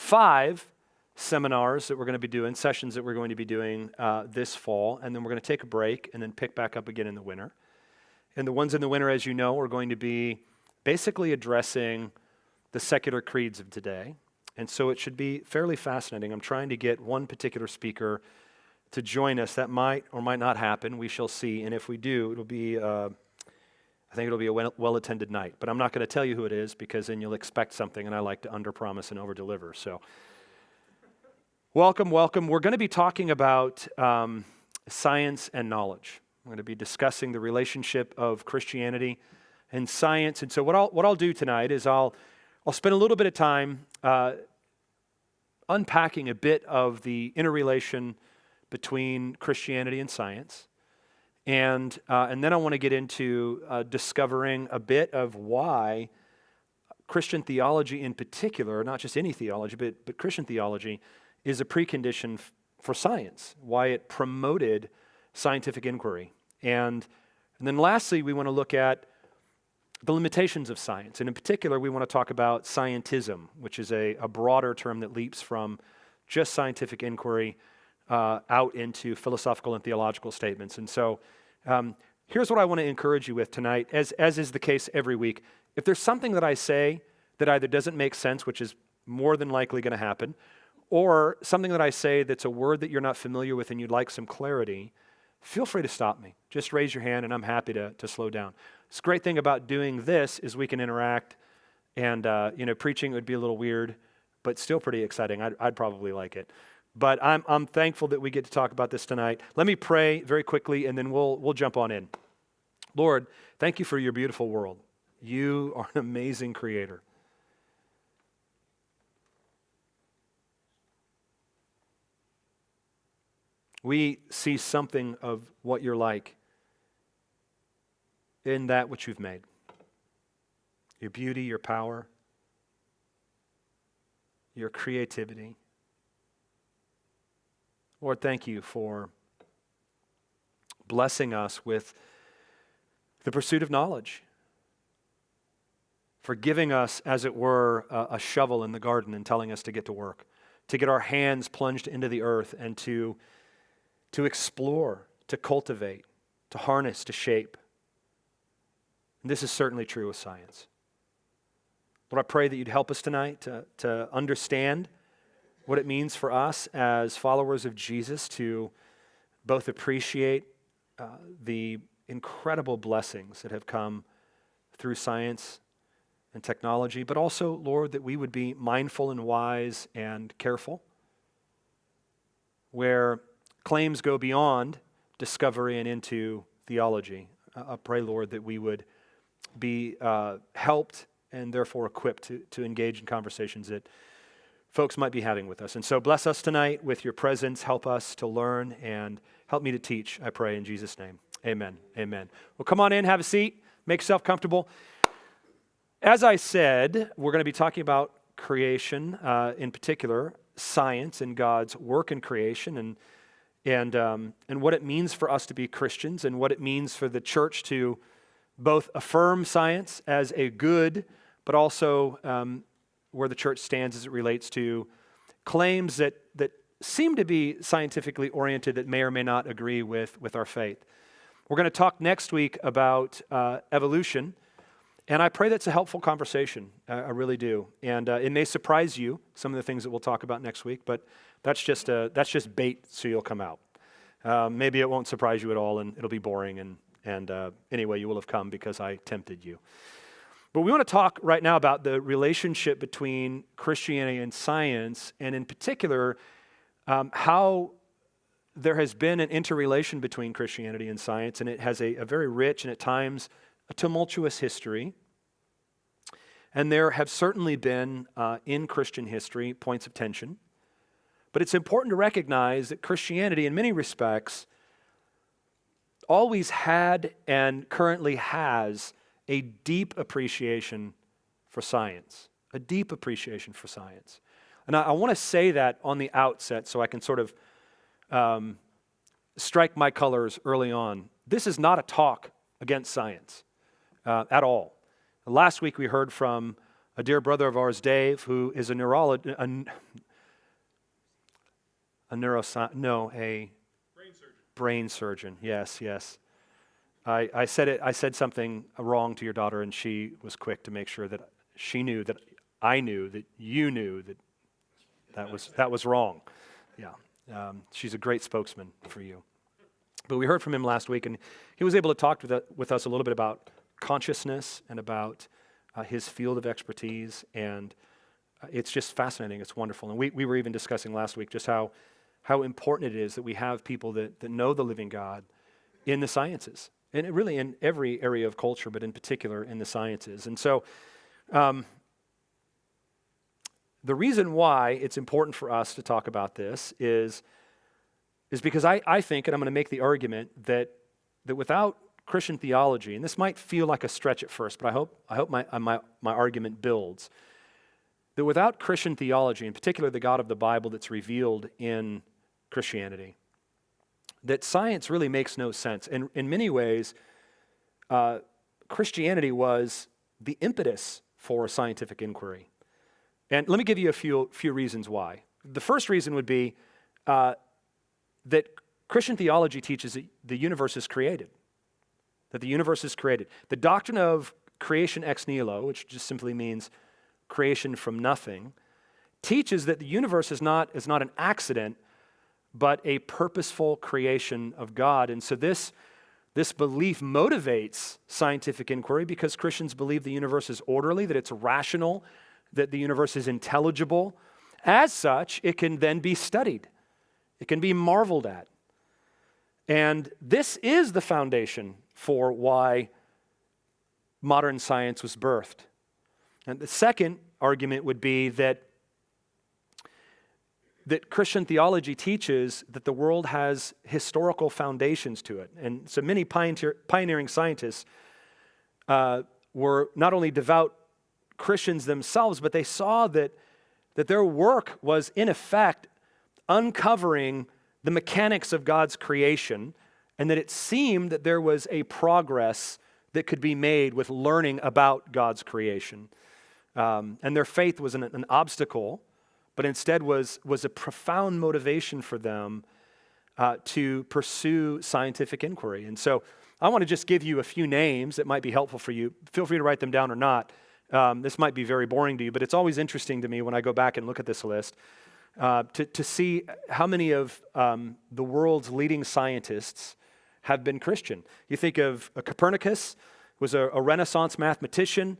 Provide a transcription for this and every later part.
5 seminars that we're going to be doing, sessions that we're going to be doing this fall, and then we're going to take a break and then pick back up again in the winter. And the ones in the winter, as you know, are going to be basically addressing the secular creeds of today. And so it should be fairly fascinating. I'm trying to get one particular speaker to join us. That might or might not happen. We shall see. And if we do, it'll be, I think it'll be a well-attended night. But I'm not going to tell you who it is because then you'll expect something, and I like to underpromise and overdeliver. So welcome, welcome. We're going to be talking about science and knowledge. We're going to be discussing the relationship of Christianity and science. And so what I'll do tonight is I'll spend a little bit of time unpacking a bit of the interrelation between Christianity and science. And then I want to get into discovering a bit of why Christian theology in particular, not just any theology, but Christian theology, is a precondition for science, why it promoted scientific inquiry. And then lastly, we want to look at the limitations of science. And in particular, we want to talk about scientism, which is a broader term that leaps from just scientific inquiry out into philosophical and theological statements. And so here's what I want to encourage you with tonight, as is the case every week. If there's something that I say that either doesn't make sense, which is more than likely going to happen, or something that I say that's a word that you're not familiar with and you'd like some clarity, feel free to stop me. Just raise your hand and I'm happy to slow down. This great thing about doing this is we can interact, and preaching would be a little weird, but still pretty exciting. I'd probably like it. But I'm thankful that we get to talk about this tonight. Let me pray very quickly and then we'll jump on in. Lord, thank you for your beautiful world. You are an amazing creator. We see something of what you're like in that which you've made. Your beauty, your power, your creativity. Lord, thank you for blessing us with the pursuit of knowledge, for giving us, as it were, a shovel in the garden and telling us to get to work, to get our hands plunged into the earth and to explore, to cultivate, to harness, to shape. And this is certainly true with science. Lord, I pray that you'd help us tonight to understand what it means for us as followers of Jesus to both appreciate the incredible blessings that have come through science and technology, but also, Lord, that we would be mindful and wise and careful where claims go beyond discovery and into theology. I pray, Lord, that we would be helped and therefore equipped to engage in conversations that folks might be having with us. And so bless us tonight with your presence. Help us to learn and help me to teach, I pray in Jesus' name. Amen. Amen. Well, come on in, have a seat, make yourself comfortable. As I said, we're going to be talking about creation, in particular, science and God's work in creation and what it means for us to be Christians and what it means for the church to both affirm science as a good, but also where the church stands as it relates to claims that seem to be scientifically oriented that may or may not agree with our faith. We're going to talk next week about evolution, and I pray that's a helpful conversation. I really do. And it may surprise you, some of the things that we'll talk about next week, but that's just bait so you'll come out. Maybe it won't surprise you at all and it'll be boring and anyway, you will have come because I tempted you. But we want to talk right now about the relationship between Christianity and science, and in particular, how there has been an interrelation between Christianity and science, and it has a very rich and at times a tumultuous history. And there have certainly been, in Christian history, points of tension. But it's important to recognize that Christianity, in many respects, always had and currently has a deep appreciation for science, a deep appreciation for science. And I want to say that on the outset so I can sort of strike my colors early on. This is not a talk against science at all. Last week we heard from a dear brother of ours, Dave, who is a A neuroscientist? No, a Brain surgeon. brain surgeon. Yes, yes. I said something wrong to your daughter, and she was quick to make sure that she knew that I knew that you knew that was wrong. Yeah, she's a great spokesman for you. But we heard from him last week, and he was able to talk with us a little bit about consciousness and about his field of expertise, and it's just fascinating. It's wonderful. And we were even discussing last week just how important it is that we have people that know the living God in the sciences, and really in every area of culture, but in particular in the sciences. And so the reason why it's important for us to talk about this is because I think, and I'm going to make the argument, that without Christian theology, and this might feel like a stretch at first, but I hope my argument builds, that without Christian theology, in particular the God of the Bible that's revealed in Christianity, that science really makes no sense. And in many ways, Christianity was the impetus for scientific inquiry. And let me give you a few reasons why. The first reason would be that Christian theology teaches that the universe is created. That the universe is created. The doctrine of creation ex nihilo, which just simply means creation from nothing, teaches that the universe is not an accident, but a purposeful creation of God. And so this belief motivates scientific inquiry because Christians believe the universe is orderly, that it's rational, that the universe is intelligible. As such, it can then be studied. It can be marveled at. And this is the foundation for why modern science was birthed. And the second argument would be that Christian theology teaches that the world has historical foundations to it. And so many pioneering scientists were not only devout Christians themselves, but they saw that their work was in effect uncovering the mechanics of God's creation, and that it seemed that there was a progress that could be made with learning about God's creation. And their faith was an obstacle, but instead was a profound motivation for them to pursue scientific inquiry. And so I want to just give you a few names that might be helpful for you. Feel free to write them down or not. This might be very boring to you, but it's always interesting to me when I go back and look at this list to see how many of the world's leading scientists have been Christian. You think of Copernicus, was a Renaissance mathematician.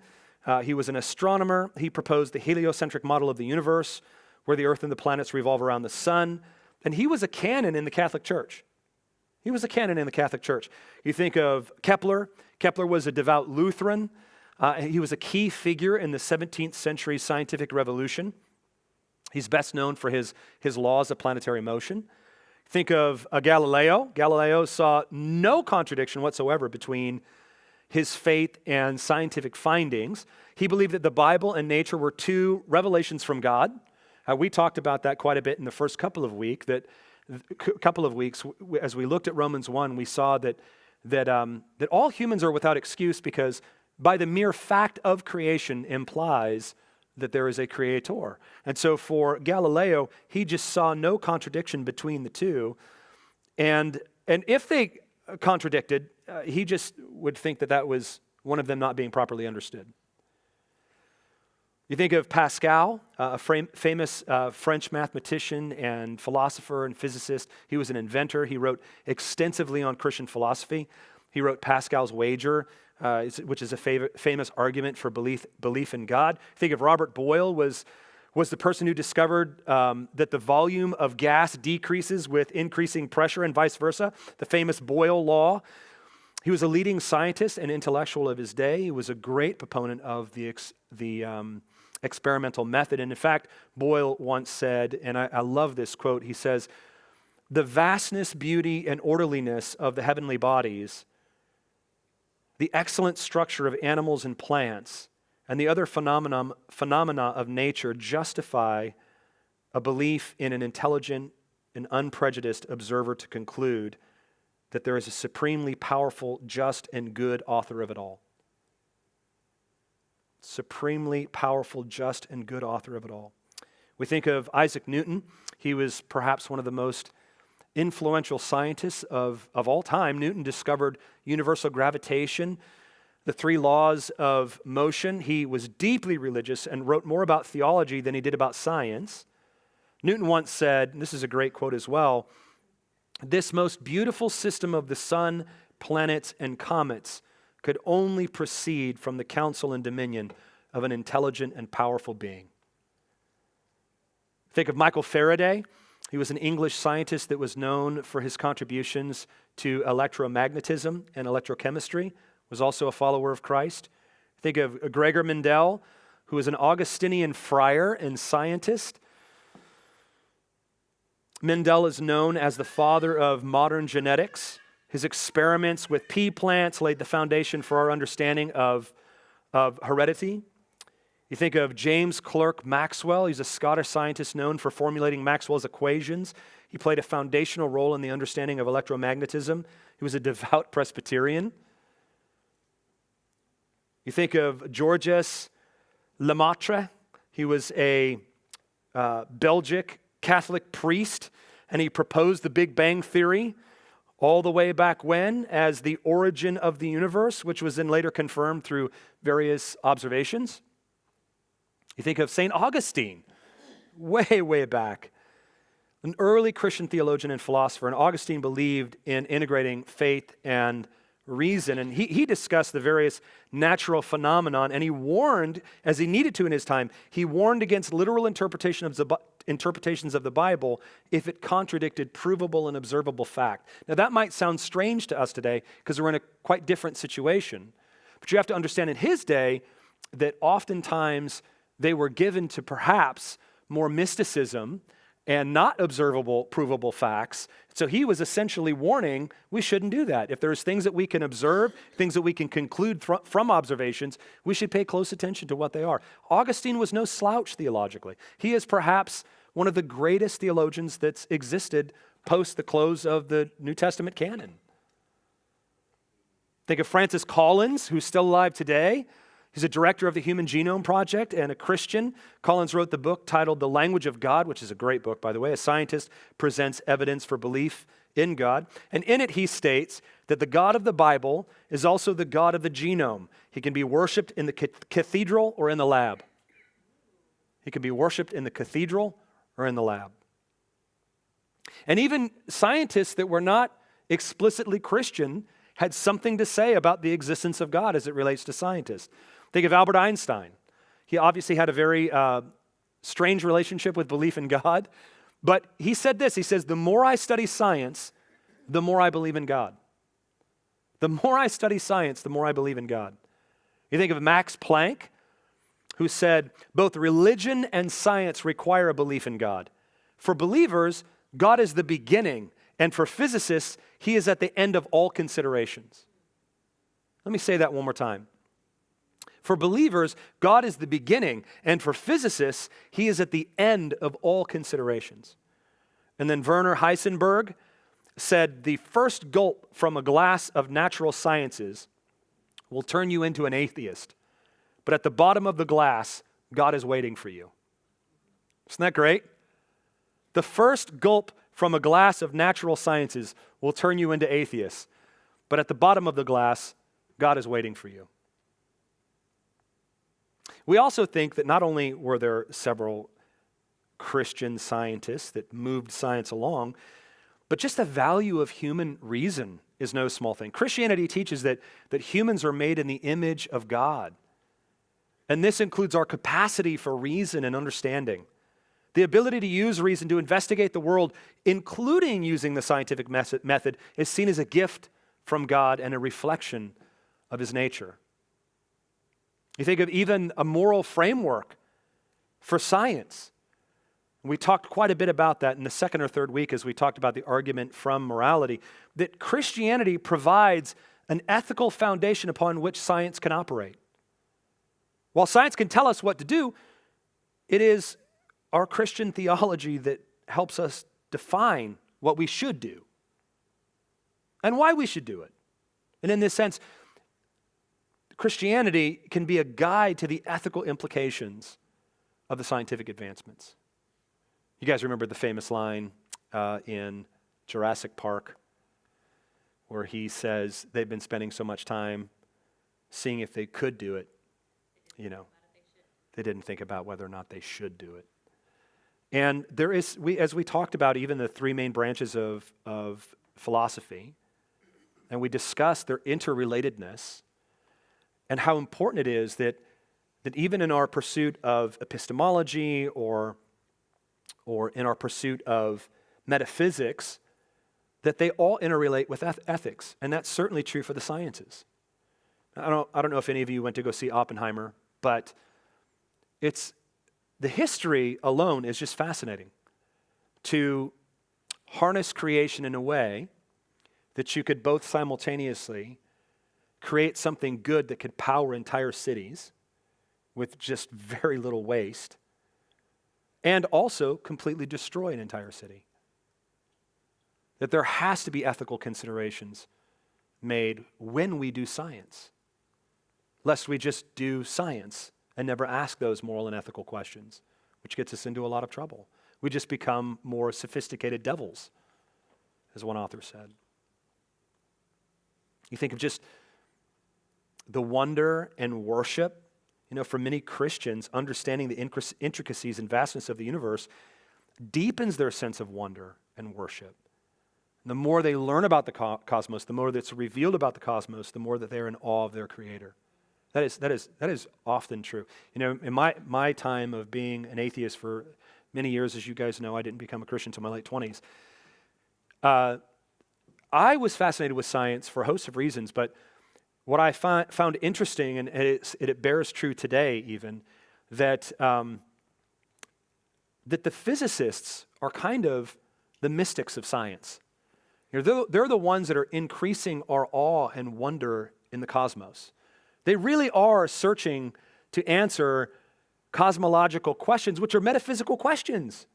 He was an astronomer. He proposed the heliocentric model of the universe, where the earth and the planets revolve around the sun. And he was a canon in the Catholic Church. He was a canon in the Catholic Church. You think of Kepler. Kepler was a devout Lutheran. He was a key figure in the 17th century scientific revolution. He's best known for his laws of planetary motion. Think of Galileo. Galileo saw no contradiction whatsoever between his faith and scientific findings. He believed that the Bible and nature were two revelations from God. We talked about that quite a bit in the first couple of weeks. As we looked at Romans 1, we saw that all humans are without excuse because by the mere fact of creation implies that there is a creator. And so for Galileo, he just saw no contradiction between the two. And if they contradicted, he just would think that was one of them not being properly understood. You think of Pascal, a famous French mathematician and philosopher and physicist. He was an inventor. He wrote extensively on Christian philosophy. He wrote Pascal's Wager, which is a famous argument for belief in God. Think of Robert Boyle, was the person who discovered that the volume of gas decreases with increasing pressure and vice versa, the famous Boyle law. He was a leading scientist and intellectual of his day. He was a great proponent of the experimental method. And in fact, Boyle once said, and I love this quote, he says, "The vastness, beauty, and orderliness of the heavenly bodies, the excellent structure of animals and plants, and the other phenomena of nature justify a belief in an intelligent and unprejudiced observer to conclude that there is a supremely powerful, just, and good author of it all." Supremely powerful, just, and good author of it all. We think of Isaac Newton. He was perhaps one of the most influential scientists of all time. Newton discovered universal gravitation, the three laws of motion. He was deeply religious and wrote more about theology than he did about science. Newton once said, and this is a great quote as well, "This most beautiful system of the sun, planets, and comets could only proceed from the counsel and dominion of an intelligent and powerful being." Think of Michael Faraday. He was an English scientist that was known for his contributions to electromagnetism and electrochemistry, was also a follower of Christ. Think of Gregor Mendel, who was an Augustinian friar and scientist. Mendel is known as the father of modern genetics. His experiments with pea plants laid the foundation for our understanding of heredity. You think of James Clerk Maxwell. He's a Scottish scientist known for formulating Maxwell's equations. He played a foundational role in the understanding of electromagnetism. He was a devout Presbyterian. You think of Georges Lemaitre. He was a Belgic Catholic priest, and he proposed the Big Bang Theory all the way back when as the origin of the universe, which was then later confirmed through various observations. You think of St. Augustine, way, way back, an early Christian theologian and philosopher, and Augustine believed in integrating faith and reason, and he discussed the various natural phenomenon, and he warned, as he needed to in his time, he warned against literal interpretations of the Bible if it contradicted provable and observable fact. Now that might sound strange to us today because we're in a quite different situation, but you have to understand in his day that oftentimes they were given to perhaps more mysticism and not observable, provable facts. So he was essentially warning we shouldn't do that. If there's things that we can observe, things that we can conclude from observations, we should pay close attention to what they are. Augustine was no slouch theologically. He is perhaps one of the greatest theologians that's existed post the close of the New Testament canon. Think of Francis Collins, who's still alive today. He's a director of the Human Genome Project and a Christian. Collins wrote the book titled The Language of God, which is a great book, by the way. A scientist presents evidence for belief in God. And in it, he states that the God of the Bible is also the God of the genome. He can be worshiped in the cathedral or in the lab. He can be worshiped in the cathedral or in the lab. And even scientists that were not explicitly Christian had something to say about the existence of God as it relates to scientists. Think of Albert Einstein. He obviously had a very strange relationship with belief in God, but he said this, he says, the more I study science, the more I believe in God. The more I study science, the more I believe in God. You think of Max Planck, who said, both religion and science require a belief in God. For believers, God is the beginning, and for physicists, he is at the end of all considerations. Let me say that one more time. For believers, God is the beginning, and for physicists, he is at the end of all considerations. And then Werner Heisenberg said, the first gulp from a glass of natural sciences will turn you into an atheist. But at the bottom of the glass, God is waiting for you. Isn't that great? The first gulp from a glass of natural sciences will turn you into atheists. But at the bottom of the glass, God is waiting for you. We also think that not only were there several Christian scientists that moved science along, but just the value of human reason is no small thing. Christianity teaches that humans are made in the image of God. And this includes our capacity for reason and understanding. The ability to use reason to investigate the world, including using the scientific method, is seen as a gift from God and a reflection of his nature. You think of even a moral framework for science. We talked quite a bit about that in the second or third week as we talked about the argument from morality, that Christianity provides an ethical foundation upon which science can operate. While science can tell us what to do, it is our Christian theology that helps us define what we should do and why we should do it. And in this sense, Christianity can be a guide to the ethical implications of the scientific advancements. You guys remember the famous line in Jurassic Park where he says they've been spending so much time seeing if they could do it, you know. They didn't think about whether or not they should do it. And there is, as we talked about even the three main branches of philosophy, and we discussed their interrelatedness and how important it is that even in our pursuit of epistemology or in our pursuit of metaphysics, that they all interrelate with ethics, and that's certainly true for the sciences. I don't know if any of you went to go see Oppenheimer, but the history alone is just fascinating. To harness creation in a way that you could both simultaneously create something good that could power entire cities with just very little waste, and also completely destroy an entire city. That there has to be ethical considerations made when we do science, lest we just do science and never ask those moral and ethical questions, which gets us into a lot of trouble. We just become more sophisticated devils, as one author said. You think of just the wonder and worship. For many Christians, understanding the intricacies and vastness of the universe deepens their sense of wonder and worship. The more they learn about the cosmos, the more that's revealed about the cosmos, the more that they're in awe of their Creator. That is often true. In my time of being an atheist for many years, as you guys know, I didn't become a Christian until my late 20s. I was fascinated with science for a host of reasons, but what I found interesting, and it bears true today even, that the physicists are kind of the mystics of science. They're the ones that are increasing our awe and wonder in the cosmos. They really are searching to answer cosmological questions, which are metaphysical questions.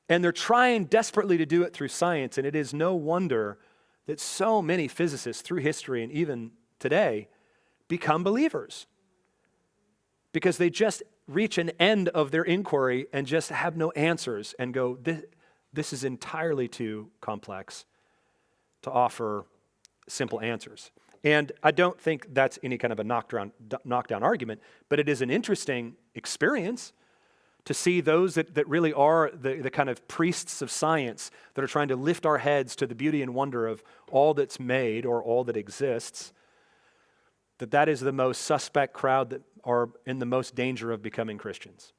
And they're trying desperately to do it through science, and it is no wonder that so many physicists through history and even today become believers. Because they just reach an end of their inquiry and just have no answers and go, this is entirely too complex to offer simple answers. And I don't think that's any kind of a knockdown argument, but it is an interesting experience to see those that really are the kind of priests of science that are trying to lift our heads to the beauty and wonder of all that's made or all that exists, that is the most suspect crowd that are in the most danger of becoming Christians.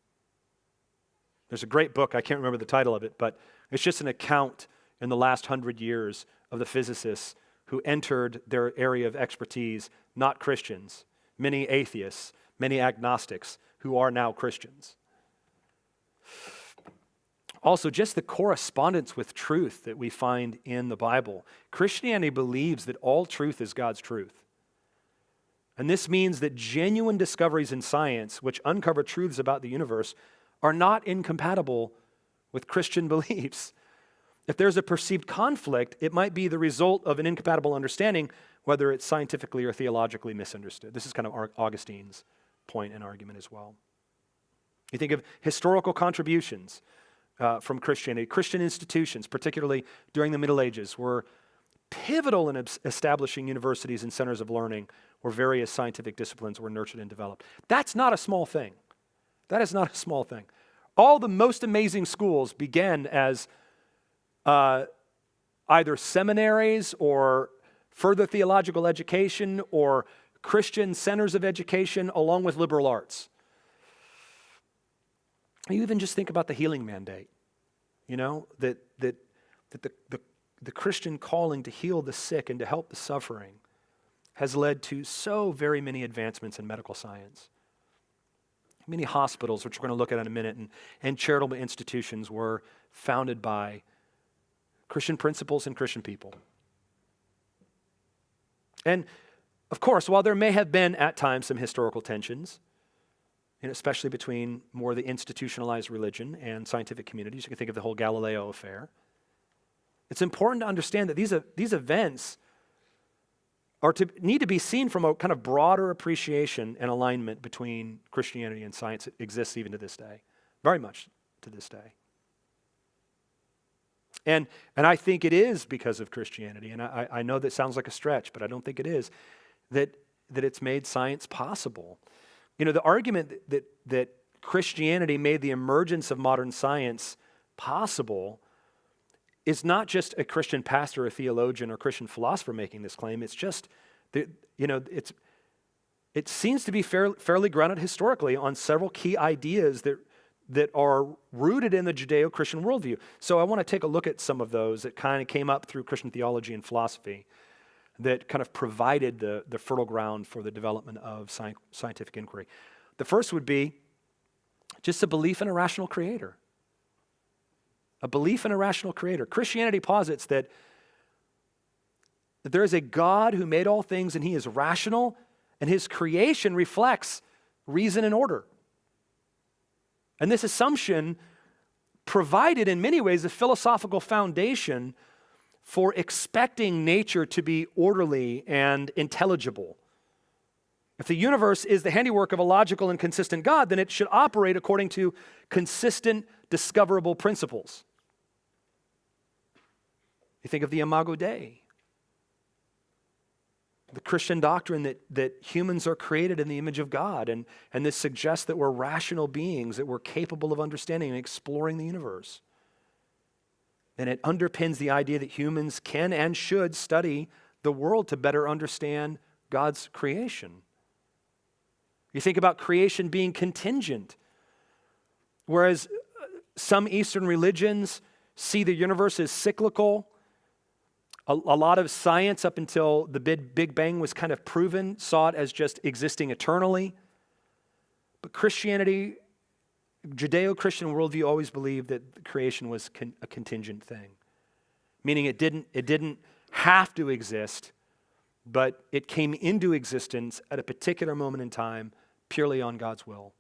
There's a great book, I can't remember the title of it, but it's just an account in the last 100 years of the physicists who entered their area of expertise, not Christians, many atheists, many agnostics who are now Christians. Also, just the correspondence with truth that we find in the Bible. Christianity believes that all truth is God's truth. And this means that genuine discoveries in science, which uncover truths about the universe, are not incompatible with Christian beliefs. If there's a perceived conflict, it might be the result of an incompatible understanding, whether it's scientifically or theologically misunderstood. This is kind of Augustine's point and argument as well. You think of historical contributions from Christianity. Christian institutions, particularly during the Middle Ages, were pivotal in establishing universities and centers of learning where various scientific disciplines were nurtured and developed. That's not a small thing. That is not a small thing. All the most amazing schools began as either seminaries or further theological education or Christian centers of education along with liberal arts. You even just think about the healing mandate, that the Christian calling to heal the sick and to help the suffering has led to so very many advancements in medical science. Many hospitals, which we're going to look at in a minute, and charitable institutions were founded by Christian principles and Christian people. And of course, while there may have been at times some historical tensions, especially between more of the institutionalized religion and scientific communities, you can think of the whole Galileo affair. It's important to understand that these events need to be seen from a kind of broader appreciation and alignment between Christianity and science that exists even to this day, very much to this day. And I think it is because of Christianity, and I know that sounds like a stretch, but I don't think it is, that it's made science possible. The argument that Christianity made the emergence of modern science possible is not just a Christian pastor or theologian or Christian philosopher making this claim. It's just, it seems to be fairly grounded historically on several key ideas that are rooted in the Judeo-Christian worldview. So I want to take a look at some of those that kind of came up through Christian theology and philosophy that kind of provided the fertile ground for the development of scientific inquiry. The first would be just a belief in a rational creator. A belief in a rational creator. Christianity posits that there is a God who made all things and he is rational, and his creation reflects reason and order. And this assumption provided in many ways a philosophical foundation for expecting nature to be orderly and intelligible. If the universe is the handiwork of a logical and consistent God, then it should operate according to consistent, discoverable principles. You think of the Imago Dei, the Christian doctrine that humans are created in the image of God, and this suggests that we're rational beings, that we're capable of understanding and exploring the universe. And it underpins the idea that humans can and should study the world to better understand God's creation. You think about creation being contingent, whereas some Eastern religions see the universe as cyclical. A lot of science up until the Big Bang was kind of proven, saw it as just existing eternally. But Christianity, Judeo-Christian worldview always believed that creation was a contingent thing, meaning it didn't have to exist, but it came into existence at a particular moment in time purely on God's will.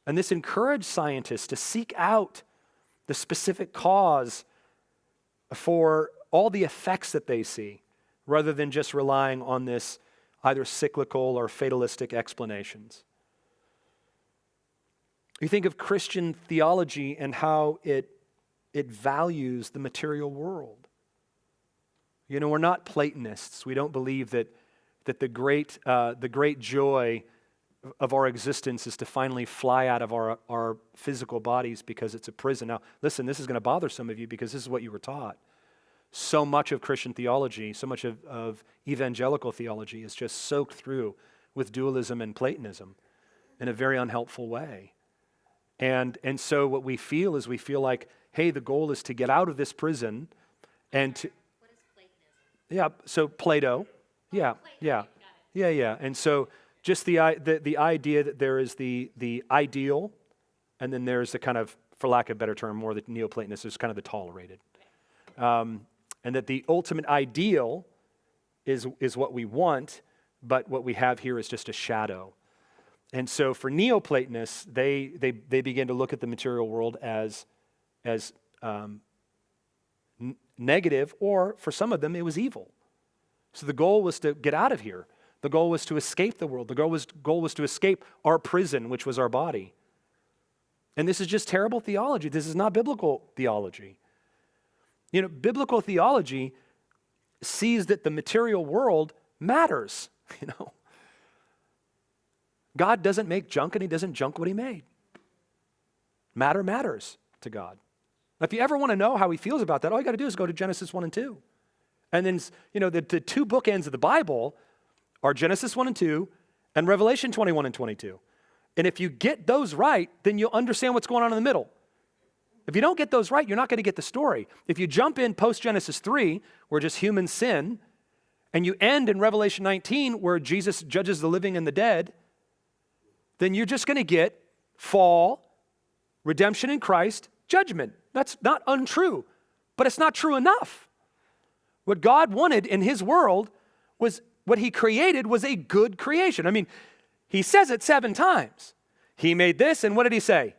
And this encouraged scientists to seek out the specific cause for all the effects that they see, rather than just relying on this either cyclical or fatalistic explanations. You think of Christian theology and how it values the material world. We're not Platonists. We don't believe that the great joy of our existence is to finally fly out of our physical bodies because it's a prison. Now, listen, this is going to bother some of you because this is what you were taught. So much of Christian theology, so much of evangelical theology is just soaked through with dualism and Platonism in a very unhelpful way. And so what we feel like, hey, the goal is to get out of this prison and to... What is Platonism? Yeah, so Plato. Yeah. And so just the idea that there is the ideal, and then there's the kind of, for lack of a better term, more the Neoplatonists, is kind of the tolerated. And that the ultimate ideal is what we want, but what we have here is just a shadow. And so for Neoplatonists, they begin to look at the material world as negative, or for some of them, it was evil. So the goal was to get out of here. The goal was to escape the world. The goal was to escape our prison, which was our body. And this is just terrible theology. This is not biblical theology. Biblical theology sees that the material world matters. God doesn't make junk, and he doesn't junk what he made. Matter matters to God. Now, if you ever want to know how he feels about that, all you got to do is go to Genesis 1 and 2. And then, the two bookends of the Bible are Genesis 1 and 2 and Revelation 21 and 22. And if you get those right, then you'll understand what's going on in the middle. If you don't get those right, you're not going to get the story. If you jump in post-Genesis 3, where just human sin, and you end in Revelation 19, where Jesus judges the living and the dead, then you're just going to get fall, redemption in Christ, judgment. That's not untrue, but it's not true enough. What God wanted in his world was, what he created was a good creation. I mean, he says it 7 times. He made this, and what did he say?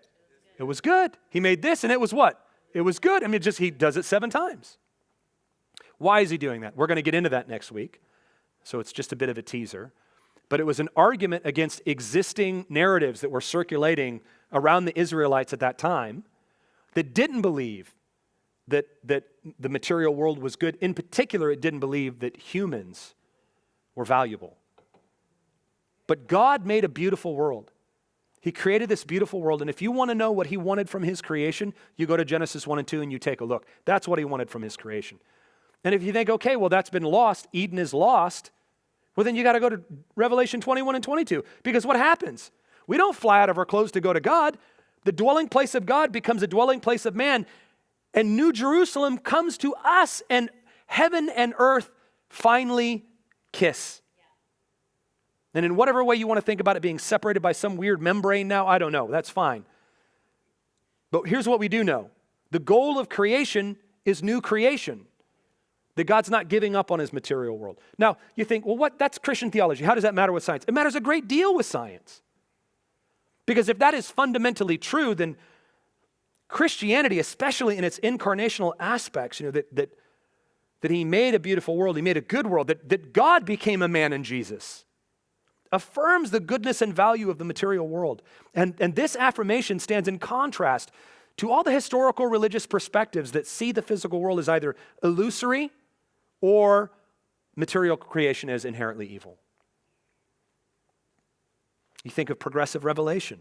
It was good. He made this, and it was what? It was good. I mean, he does it 7 times. Why is he doing that? We're going to get into that next week, so it's just a bit of a teaser. But it was an argument against existing narratives that were circulating around the Israelites at that time that didn't believe that the material world was good. In particular, it didn't believe that humans were valuable. But God made a beautiful world. He created this beautiful world, and if you want to know what he wanted from his creation, you go to Genesis 1 and 2 and you take a look. That's what he wanted from his creation. And if you think, okay, well, that's been lost, Eden is lost, well, then you got to go to Revelation 21 and 22, because what happens? We don't fly out of our clothes to go to God. The dwelling place of God becomes a dwelling place of man, and New Jerusalem comes to us, and heaven and earth finally kiss. And in whatever way you want to think about it being separated by some weird membrane now, I don't know. That's fine. But here's what we do know. The goal of creation is new creation. That God's not giving up on his material world. Now, you think, well, that's Christian theology. How does that matter with science? It matters a great deal with science. Because if that is fundamentally true, then Christianity, especially in its incarnational aspects, that he made a beautiful world, he made a good world, that God became a man in Jesus, affirms the goodness and value of the material world. And this affirmation stands in contrast to all the historical religious perspectives that see the physical world as either illusory or material creation as inherently evil. You think of progressive revelation,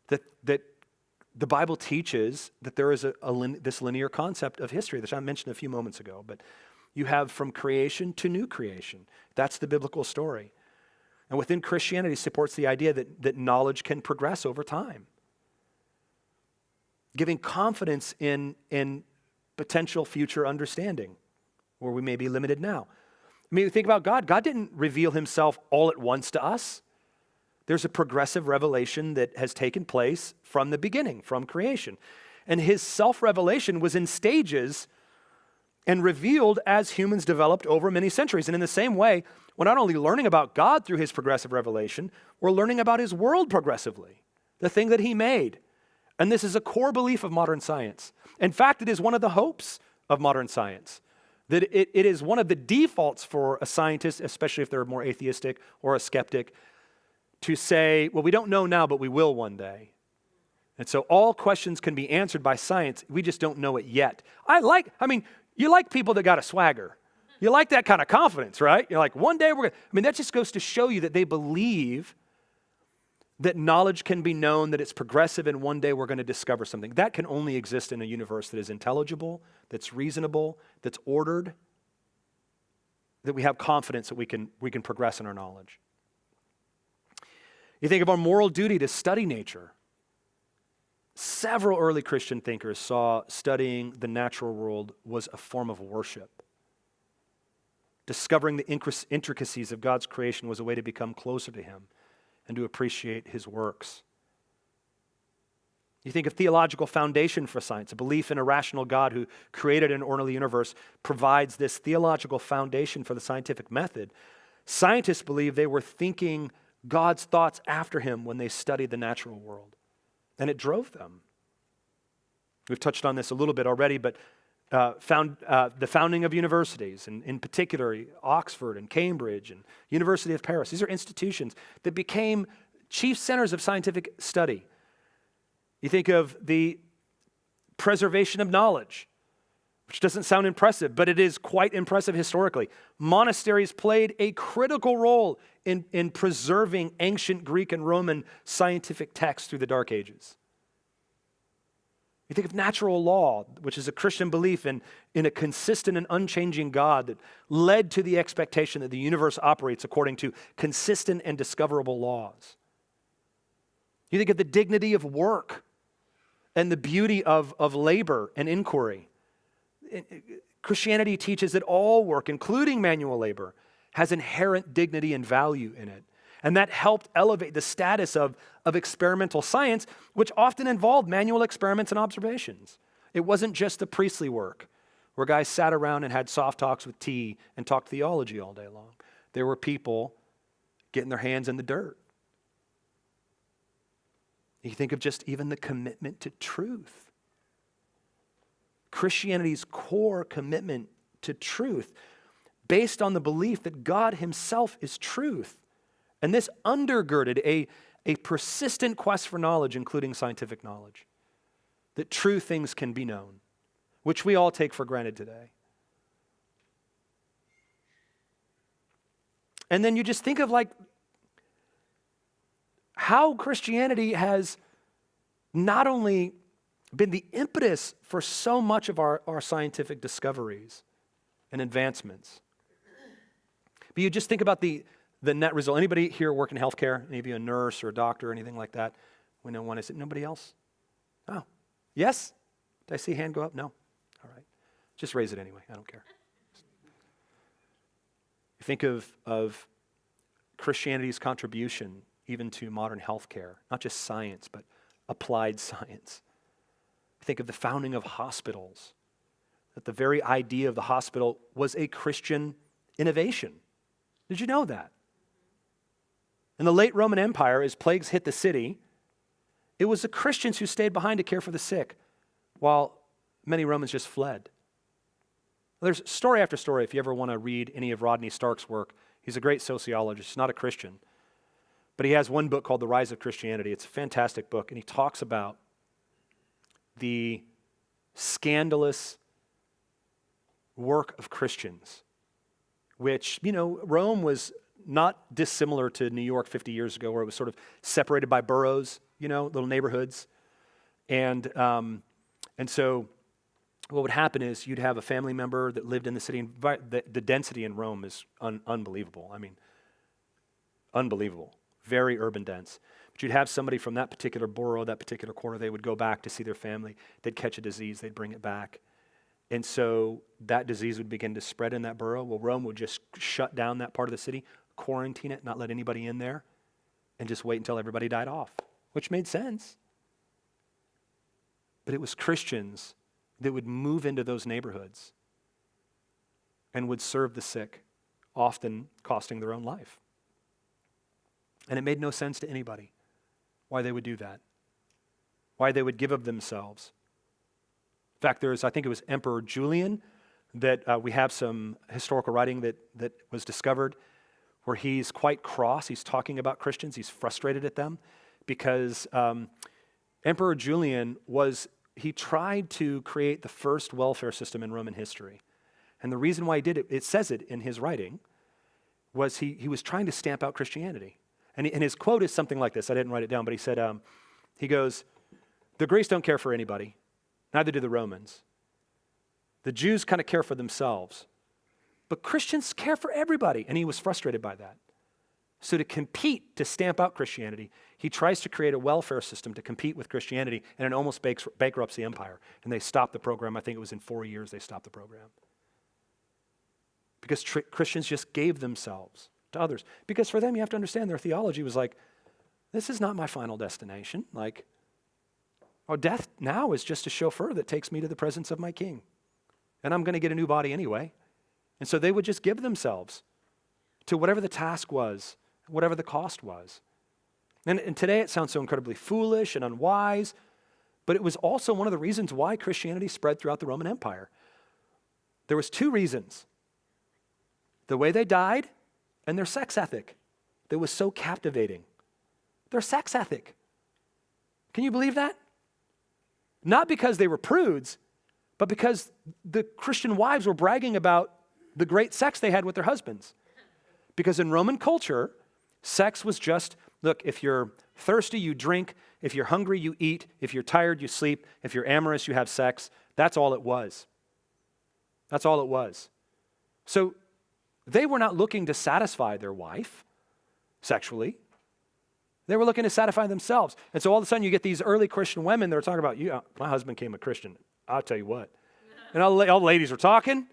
that the Bible teaches that there is this linear concept of history, which I mentioned a few moments ago, but you have from creation to new creation. That's the biblical story. And within Christianity supports the idea that knowledge can progress over time, giving confidence in potential future understanding, where we may be limited now. I mean, think about God. God didn't reveal himself all at once to us. There's a progressive revelation that has taken place from the beginning, from creation. And his self-revelation was in stages and revealed as humans developed over many centuries. And in the same way, we're not only learning about God through his progressive revelation, we're learning about his world progressively, the thing that he made. And this is a core belief of modern science. In fact, it is one of the hopes of modern science, that it is one of the defaults for a scientist, especially if they're more atheistic or a skeptic, to say, well, we don't know now, but we will one day. And so all questions can be answered by science. We just don't know it yet. You like people that got a swagger. You like that kind of confidence, right? You're like, one day that just goes to show you that they believe that knowledge can be known, that it's progressive, and one day we're going to discover something. That can only exist in a universe that is intelligible, that's reasonable, that's ordered, that we have confidence that we can progress in our knowledge. You think of our moral duty to study nature. Several early Christian thinkers saw studying the natural world was a form of worship. Discovering the intricacies of God's creation was a way to become closer to him and to appreciate his works. You think of theological foundation for science. A belief in a rational God who created an orderly universe provides this theological foundation for the scientific method. Scientists believe they were thinking God's thoughts after him when they studied the natural world. And it drove them. We've touched on this a little bit already, but the founding of universities, and in particular Oxford and Cambridge and University of Paris. These are institutions that became chief centers of scientific study. You think of the preservation of knowledge, which doesn't sound impressive, but it is quite impressive historically. Monasteries played a critical role in preserving ancient Greek and Roman scientific texts through the Dark Ages. You think of natural law, which is a Christian belief in a consistent and unchanging God that led to the expectation that the universe operates according to consistent and discoverable laws. You think of the dignity of work and the beauty of labor and inquiry. Christianity teaches that all work, including manual labor, has inherent dignity and value in it. And that helped elevate the status of experimental science, which often involved manual experiments and observations. It wasn't just the priestly work, where guys sat around and had soft talks with tea and talked theology all day long. There were people getting their hands in the dirt. You think of just even the commitment to truth. Christianity's core commitment to truth, based on the belief that God himself is truth. And this undergirded a persistent quest for knowledge, including scientific knowledge, that true things can be known. which we all take for granted today. And then you just think of like how Christianity has not only been the impetus for so much of our scientific discoveries and advancements, but you just think about the net result. Anybody here work in healthcare? Maybe a nurse or a doctor or anything like that? We know one. Is it nobody else? Oh, yes? Did I see a hand go up? No? All right. Just raise it anyway. I don't care. You think of Christianity's contribution even to modern healthcare, not just science, but applied science. Think of the founding of hospitals, that the very idea of the hospital was a Christian innovation. Did you know that? In the late Roman Empire, as plagues hit the city, it was the Christians who stayed behind to care for the sick, while many Romans just fled. There's story after story, if you ever want to read any of Rodney Stark's work. He's a great sociologist, he's not a Christian. But he has one book called The Rise of Christianity. It's a fantastic book, and he talks about the scandalous work of Christians, which, Rome was not dissimilar to New York 50 years ago, where it was sort of separated by boroughs, little neighborhoods. And so what would happen is you'd have a family member that lived in the city, and the density in Rome is unbelievable. I mean, unbelievable. Very urban dense. But you'd have somebody from that particular borough, that particular quarter, they would go back to see their family. They'd catch a disease, they'd bring it back. And so that disease would begin to spread in that borough. Well, Rome would just shut down that part of the city, quarantine it, not let anybody in there, and just wait until everybody died off, which made sense. But it was Christians that would move into those neighborhoods and would serve the sick, often costing their own life. And it made no sense to anybody why they would do that, why they would give of themselves. In fact, I think it was Emperor Julian that we have some historical writing that was discovered where he's quite cross. He's talking about Christians. He's frustrated at them because Emperor Julian he tried to create the first welfare system in Roman history. And the reason why he did it, it says it in his writing, was he was trying to stamp out Christianity. And his quote is something like this. I didn't write it down, but he said, he goes, "The Greeks don't care for anybody. Neither do the Romans. The Jews kind of care for themselves. But Christians care for everybody." And he was frustrated by that. So to compete, to stamp out Christianity, he tries to create a welfare system to compete with Christianity, and it almost bankrupts the empire. And they stopped the program. I think it was in 4 years they stopped the program. Because Christians just gave themselves to others. Because for them, you have to understand, their theology was like, this is not my final destination. Like, death now is just a chauffeur that takes me to the presence of my king. And I'm going to get a new body anyway. And so they would just give themselves to whatever the task was, whatever the cost was. And today it sounds so incredibly foolish and unwise, but it was also one of the reasons why Christianity spread throughout the Roman Empire. There was 2 reasons. The way they died and their sex ethic that was so captivating. Their sex ethic. Can you believe that? Not because they were prudes, but because the Christian wives were bragging about the great sex they had with their husbands. Because in Roman culture, sex was just, look, if you're thirsty, you drink. If you're hungry, you eat. If you're tired, you sleep. If you're amorous, you have sex. That's all it was. That's all it was. So they were not looking to satisfy their wife sexually. They were looking to satisfy themselves. And so all of a sudden you get these early Christian women that are talking about, my husband became a Christian. I'll tell you what. And all the ladies are talking.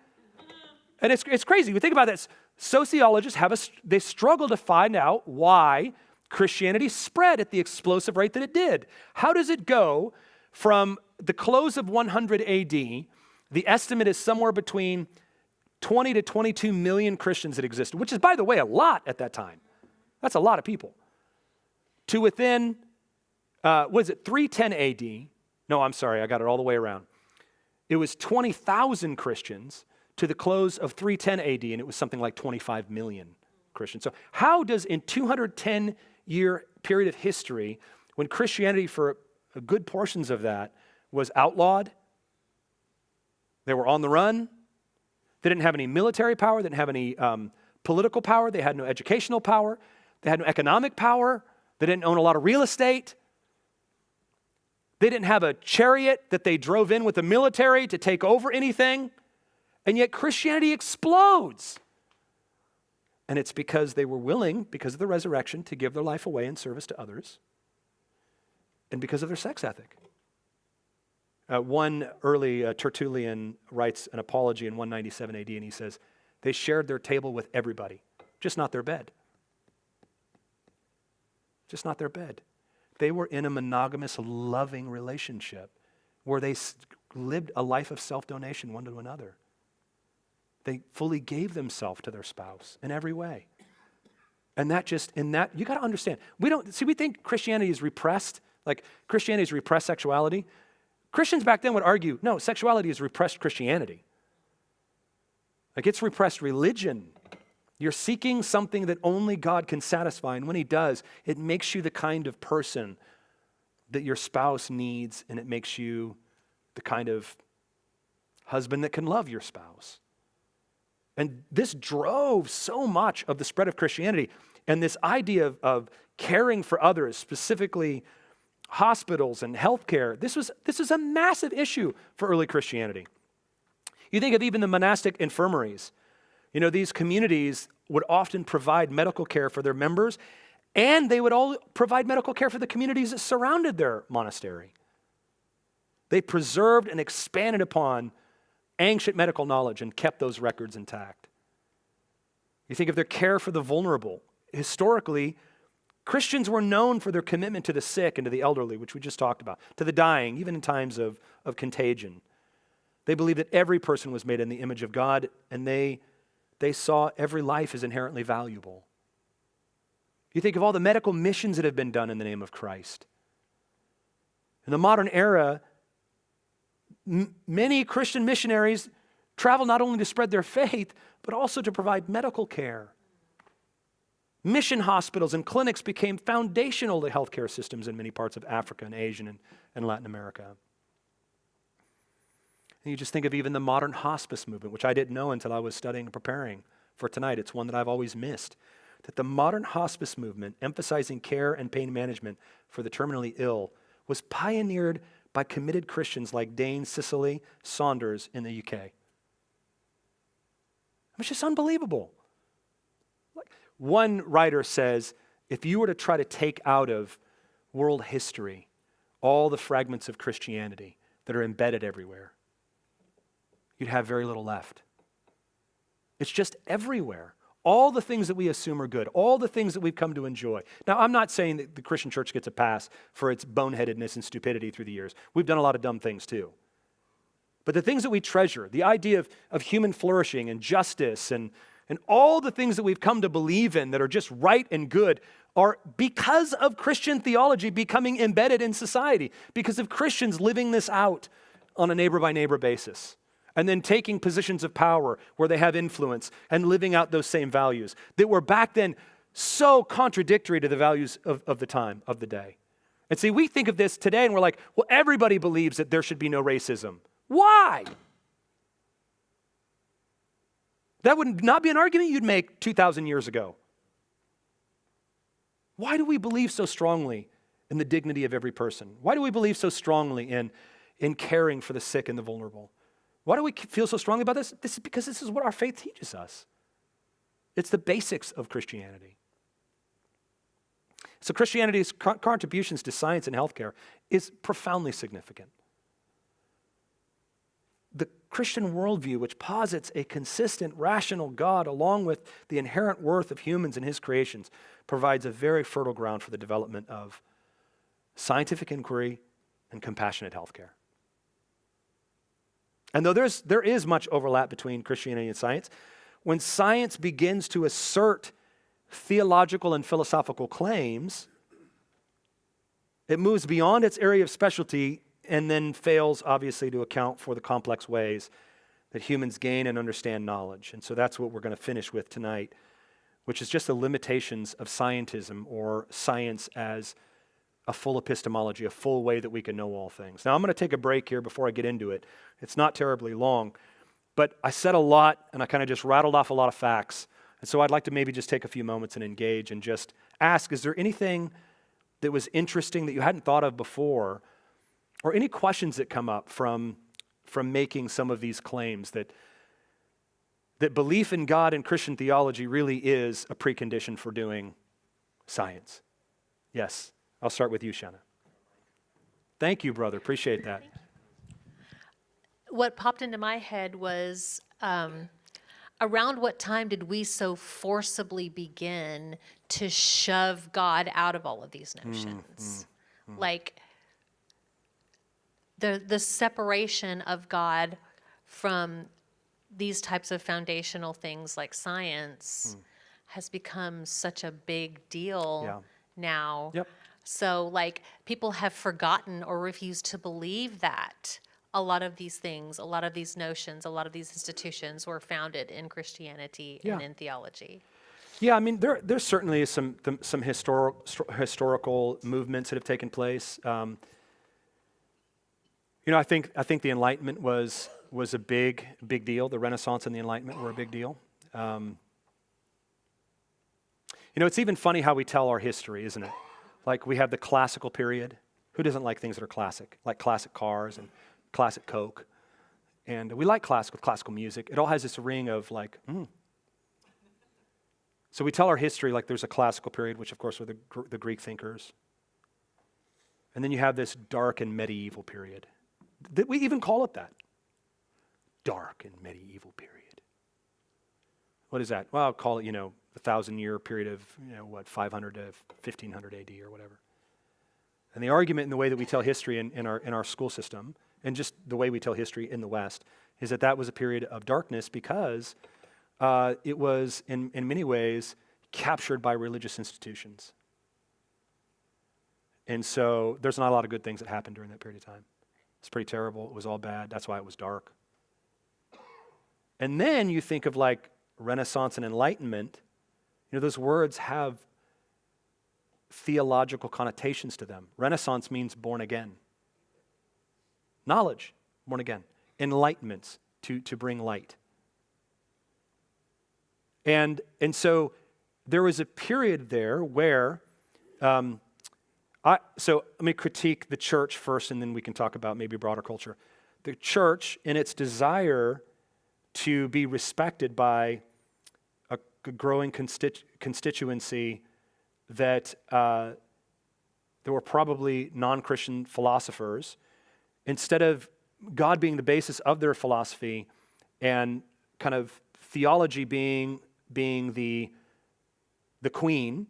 And it's crazy. We think about this. Sociologists they struggle to find out why Christianity spread at the explosive rate that it did. How does it go from the close of 100 AD, the estimate is somewhere between 20 to 22 million Christians that existed, which is, by the way, a lot at that time. That's a lot of people. To within, 310 AD? No, I'm sorry, I got it all the way around. It was 20,000 Christians to the close of 310 AD, and it was something like 25 million Christians. So how does, in 210-year period of history, when Christianity for good portions of that was outlawed, They were on the run. They didn't have any military power. They didn't have any political power. They had no educational power. They had no economic power. They didn't own a lot of real estate. They didn't have a chariot that they drove in with the military to take over anything. And yet Christianity explodes. And it's because they were willing, because of the resurrection, to give their life away in service to others, and because of their sex ethic. One early Tertullian writes an apology in 197 AD, and he says, they shared their table with everybody, just not their bed. Just not their bed. They were in a monogamous, loving relationship where they lived a life of self-donation one to another. They fully gave themselves to their spouse in every way. And you got to understand, we think Christianity is repressed, like Christianity is repressed sexuality. Christians back then would argue, no, sexuality is repressed Christianity. Like it's repressed religion. You're seeking something that only God can satisfy, and when he does, it makes you the kind of person that your spouse needs, and it makes you the kind of husband that can love your spouse. And this drove so much of the spread of Christianity, and this idea of caring for others, specifically hospitals and healthcare. This is a massive issue for early Christianity. You think of even the monastic infirmaries. You know, these communities would often provide medical care for their members, and they would all provide medical care for the communities that surrounded their monastery. They preserved and expanded upon ancient medical knowledge and kept those records intact. You think of their care for the vulnerable. Historically, Christians were known for their commitment to the sick and to the elderly, which we just talked about, to the dying, even in times of contagion. They believed that every person was made in the image of God, and they saw every life as inherently valuable. You think of all the medical missions that have been done in the name of Christ. In the modern era, many Christian missionaries travel not only to spread their faith, but also to provide medical care. Mission hospitals and clinics became foundational to healthcare systems in many parts of Africa and Asia and Latin America. And you just think of even the modern hospice movement, which I didn't know until I was studying and preparing for tonight. It's one that I've always missed. That the modern hospice movement, emphasizing care and pain management for the terminally ill, was pioneered by committed Christians like Dane Cicely Saunders in the UK. It's just unbelievable. One writer says, if you were to try to take out of world history all the fragments of Christianity that are embedded everywhere, you'd have very little left. It's just everywhere. All the things that we assume are good, all the things that we've come to enjoy. Now, I'm not saying that the Christian church gets a pass for its boneheadedness and stupidity through the years. We've done a lot of dumb things too. But the things that we treasure, the idea of human flourishing and justice and all the things that we've come to believe in that are just right and good are because of Christian theology becoming embedded in society, because of Christians living this out on a neighbor-by-neighbor basis, and then taking positions of power where they have influence and living out those same values that were back then so contradictory to the values of the time, of the day. And see, we think of this today and we're like, well, everybody believes that there should be no racism. Why? That would not be an argument you'd make 2,000 years ago. Why do we believe so strongly in the dignity of every person? Why do we believe so strongly in caring for the sick and the vulnerable? Why do we feel so strongly about this? This is because this is what our faith teaches us. It's the basics of Christianity. So Christianity's contributions to science and healthcare is profoundly significant. The Christian worldview, which posits a consistent, rational God along with the inherent worth of humans and his creations, provides a very fertile ground for the development of scientific inquiry and compassionate healthcare. And though there is much overlap between Christianity and science, when science begins to assert theological and philosophical claims, it moves beyond its area of specialty and then fails, obviously, to account for the complex ways that humans gain and understand knowledge. And so that's what we're going to finish with tonight, which is just the limitations of scientism or science as a full epistemology, a full way that we can know all things. Now, I'm going to take a break here before I get into it. It's not terribly long, but I said a lot, and I kind of just rattled off a lot of facts. And so I'd like to maybe just take a few moments and engage and just ask, is there anything that was interesting that you hadn't thought of before, or any questions that come up from making some of these claims that belief in God and Christian theology really is a precondition for doing science? Yes. I'll start with you, Shanna. Thank you, brother. Appreciate that. What popped into my head was around what time did we so forcibly begin to shove God out of all of these notions? Like the separation of God from these types of foundational things like science has become such a big deal now. Yep. So like people have forgotten or refused to believe that a lot of these things, a lot of these notions, a lot of these institutions were founded in Christianity and in theology. Yeah, I mean, there certainly is some historical movements that have taken place. I think the Enlightenment was a big deal. The Renaissance and the Enlightenment were a big deal. It's even funny how we tell our history, isn't it? Like we have the classical period. Who doesn't like things that are classic? Like classic cars and classic Coke. And we like classical music. It all has this ring of like, So we tell our history like there's a classical period, which of course are the Greek thinkers. And then you have this dark and medieval period. We even call it that. Dark and medieval period. What is that? Well, I'll call it, the 1,000-year period of, 500 to 1500 AD or whatever. And the argument in the way that we tell history in our school system, and just the way we tell history in the West, is that was a period of darkness because it was, in many ways, captured by religious institutions. And so there's not a lot of good things that happened during that period of time. It's pretty terrible. It was all bad. That's why it was dark. And then you think of like Renaissance and Enlightenment. Those words have theological connotations to them. Renaissance means born again. Knowledge, born again. Enlightenment, to bring light. And so there was a period there where, so let me critique the church first, and then we can talk about maybe broader culture. The church, in its desire to be respected by a growing constituency that there were probably non-Christian philosophers, instead of God being the basis of their philosophy and kind of theology being the queen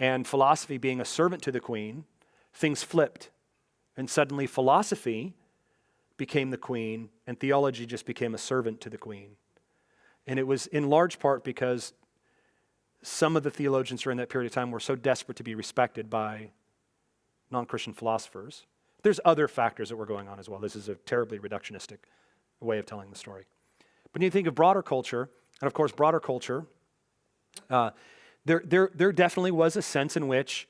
and philosophy being a servant to the queen, things flipped. And suddenly philosophy became the queen and theology just became a servant to the queen. And it was in large part because some of the theologians during that period of time were so desperate to be respected by non-Christian philosophers. There's other factors that were going on as well. This is a terribly reductionistic way of telling the story. But when you think of broader culture, and of course broader culture, there definitely was a sense in which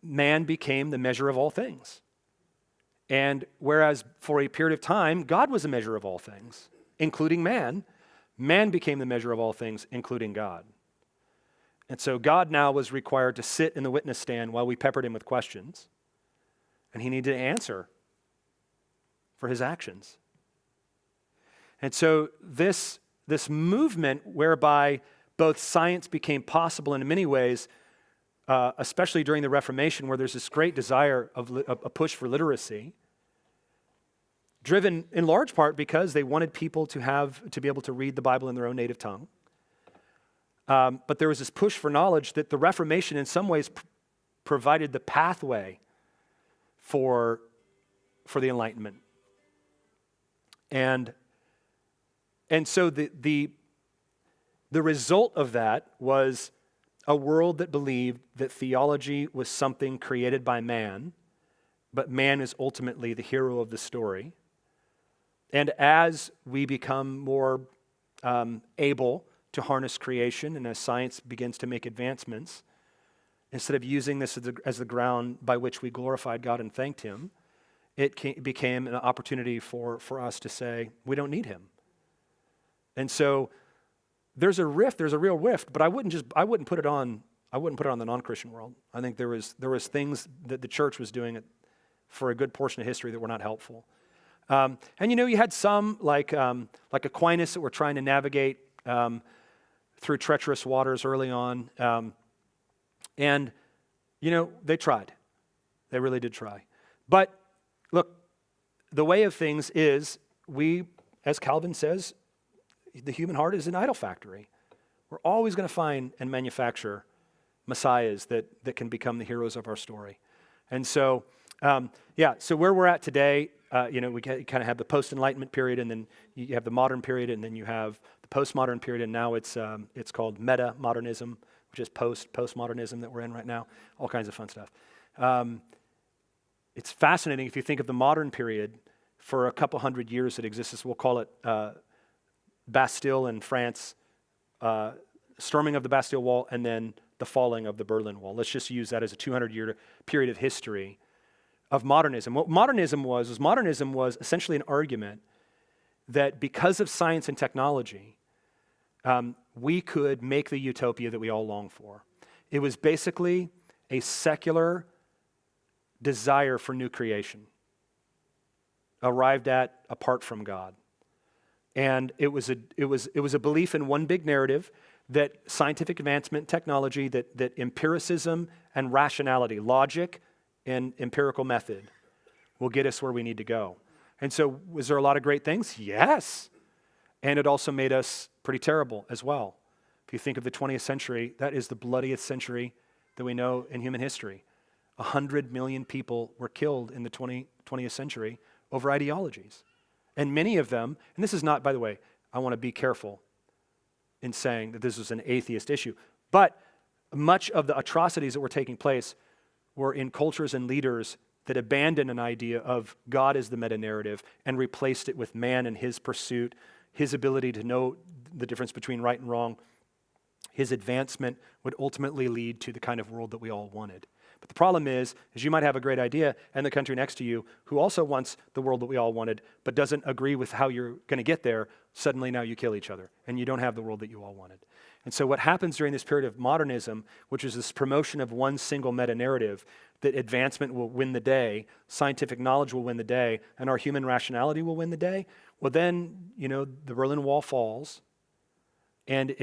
man became the measure of all things. And whereas for a period of time, God was the measure of all things, including man, man became the measure of all things, including God. And so God now was required to sit in the witness stand while we peppered him with questions, and he needed to answer for his actions. And so this movement whereby both science became possible in many ways, especially during the Reformation, where there's this great desire of a push for literacy, driven in large part because they wanted people to be able to read the Bible in their own native tongue. But there was this push for knowledge that the Reformation in some ways provided the pathway for the Enlightenment. And so the result of that was a world that believed that theology was something created by man, but man is ultimately the hero of the story. And as we become more able to harness creation, and as science begins to make advancements, instead of using this as the ground by which we glorified God and thanked him, it became an opportunity for us to say, we don't need him. And so there's a rift, there's a real rift, but I wouldn't put it on the non-Christian world. I think there was things that the church was doing for a good portion of history that were not helpful. And you had some like Aquinas that were trying to navigate through treacherous waters early on. And they tried. They really did try. But look, the way of things is as Calvin says, the human heart is an idol factory. We're always going to find and manufacture messiahs that can become the heroes of our story. And so, so where we're at today, we kind of have the post-Enlightenment period, and then you have the modern period, and then you have the postmodern period, and now it's called meta-modernism, which is postmodernism that we're in right now. All kinds of fun stuff. It's fascinating if you think of the modern period. For a couple hundred years it exists. We'll call it Bastille in France, storming of the Bastille Wall, and then the falling of the Berlin Wall. Let's just use that as a 200-year period of history of modernism. What modernism was essentially an argument that because of science and technology, we could make the utopia that we all long for. It was basically a secular desire for new creation, arrived at apart from God. And it was a belief in one big narrative that scientific advancement, technology, that empiricism and rationality, logic and empirical method will get us where we need to go. And so was there a lot of great things? Yes. And it also made us pretty terrible as well. If you think of the 20th century, that is the bloodiest century that we know in human history. 100 million people were killed in the 20th century over ideologies. And many of them, and this is not, by the way, I want to be careful in saying that this was an atheist issue, but much of the atrocities that were taking place were in cultures and leaders that abandoned an idea of God as the meta-narrative and replaced it with man and his pursuit, his ability to know the difference between right and wrong. His advancement would ultimately lead to the kind of world that we all wanted. But the problem is you might have a great idea, and the country next to you, who also wants the world that we all wanted, but doesn't agree with how you're going to get there, suddenly now you kill each other, and you don't have the world that you all wanted. And so what happens during this period of modernism, which is this promotion of one single meta-narrative, that advancement will win the day, scientific knowledge will win the day, and our human rationality will win the day, well then, the Berlin Wall falls, and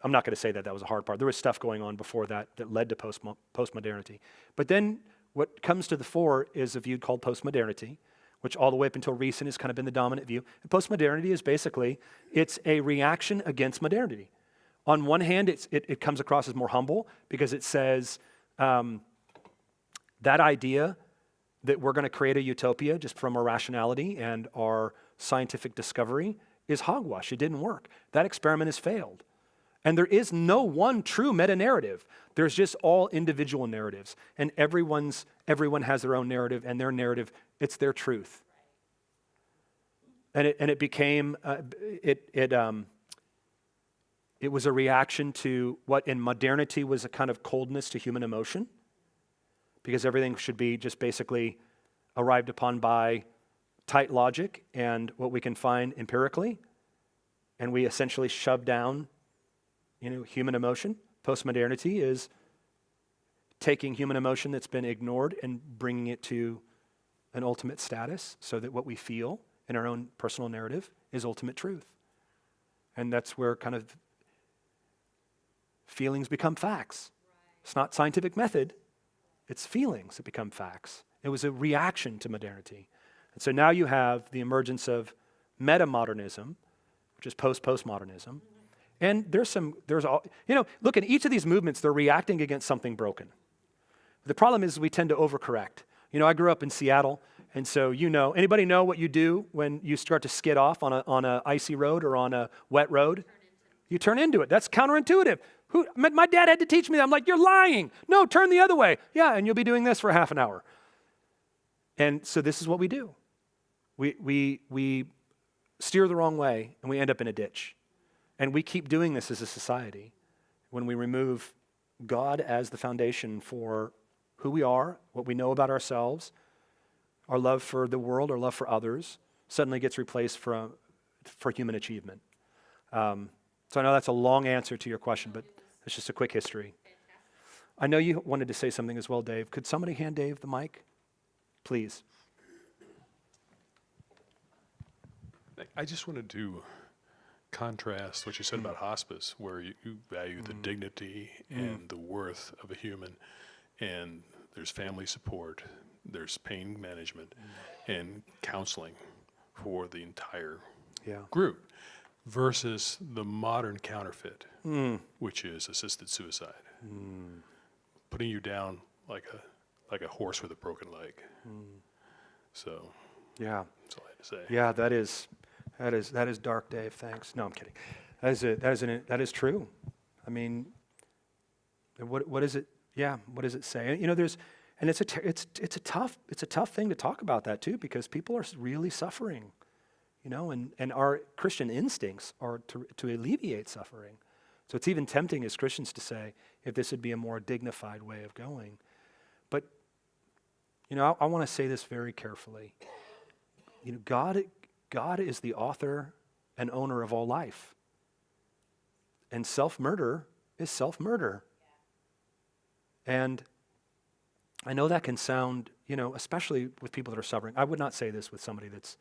I'm not going to say that was a hard part. There was stuff going on before that led to postmodernity. But then what comes to the fore is a view called postmodernity, which all the way up until recent has kind of been the dominant view. And postmodernity is basically, it's a reaction against modernity. On one hand, it comes across as more humble because it says that idea that we're going to create a utopia just from our rationality and our scientific discovery is hogwash. It didn't work. That experiment has failed. And there is no one true meta-narrative. There's just all individual narratives. And everyone has their own narrative, and their narrative, it's their truth. And it became, it was a reaction to what in modernity was a kind of coldness to human emotion, because everything should be just basically arrived upon by tight logic and what we can find empirically. And we essentially shove down human emotion. Postmodernity is taking human emotion that's been ignored and bringing it to an ultimate status so that what we feel in our own personal narrative is ultimate truth. And that's where kind of feelings become facts. It's not scientific method, it's feelings that become facts. It was a reaction to modernity. And so now you have the emergence of meta-modernism, which is postmodernism. And look, in each of these movements, they're reacting against something broken. The problem is we tend to overcorrect. I grew up in Seattle, and so anybody know what you do when you start to skid off on a icy road or on a wet road? You turn into it. That's counterintuitive. My dad had to teach me that. I'm like, you're lying. No, turn the other way. Yeah, and you'll be doing this for half an hour. And so this is what we do. We steer the wrong way, and we end up in a ditch. And we keep doing this as a society when we remove God as the foundation for who we are, what we know about ourselves, our love for the world, our love for others, suddenly gets replaced for human achievement. So I know that's a long answer to your question, but it's just a quick history. I know you wanted to say something as well, Dave. Could somebody hand Dave the mic, please? I just wanted to contrast what you said about hospice, where you value the dignity and the worth of a human, and there's family support, there's pain management, and counseling for the entire Yeah. group, versus the modern counterfeit, which is assisted suicide, putting you down like a horse with a broken leg. So Yeah. that's all I had to say. Yeah, that is dark, Dave. Thanks. No, I'm kidding. That is true. I mean, what is it? Yeah, what does it say? You know, it's a tough thing to talk about that too, because people are really suffering. You know, and our Christian instincts are to alleviate suffering. So it's even tempting as Christians to say, if this would be a more dignified way of going. But, you know, I want to say this very carefully. You know, God is the author and owner of all life. And self-murder is self-murder. And I know that can sound, you know, especially with people that are suffering. I would not say this with somebody that's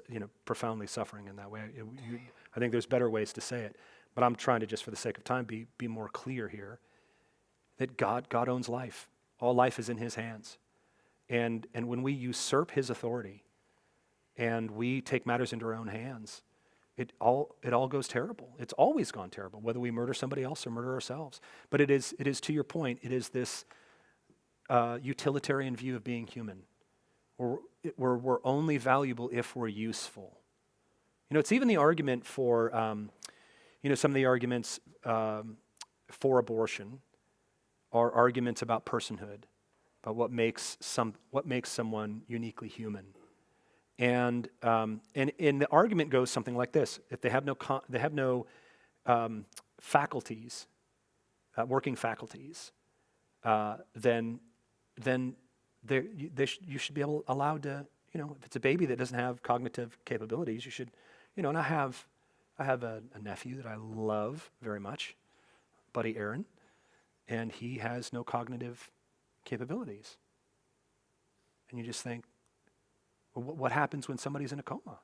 you know, profoundly suffering in that way. I think there's better ways to say it. But I'm trying to, just for the sake of time, be more clear here. That God owns life. All life is in his hands. And when we usurp his authority and we take matters into our own hands, it all goes terrible. It's always gone terrible, whether we murder somebody else or murder ourselves. But it is to your point, it is this utilitarian view of being human. We're only valuable if we're useful. You know, it's even the argument for, you know, some of the arguments for abortion are arguments about personhood, about what makes someone uniquely human. And the argument goes something like this: if they have no faculties, working faculties, then you should be allowed to, you know, if it's a baby that doesn't have cognitive capabilities, you should, you know, and I have a nephew that I love very much, buddy Aaron, and he has no cognitive capabilities. And you just think, well, what happens when somebody's in a coma?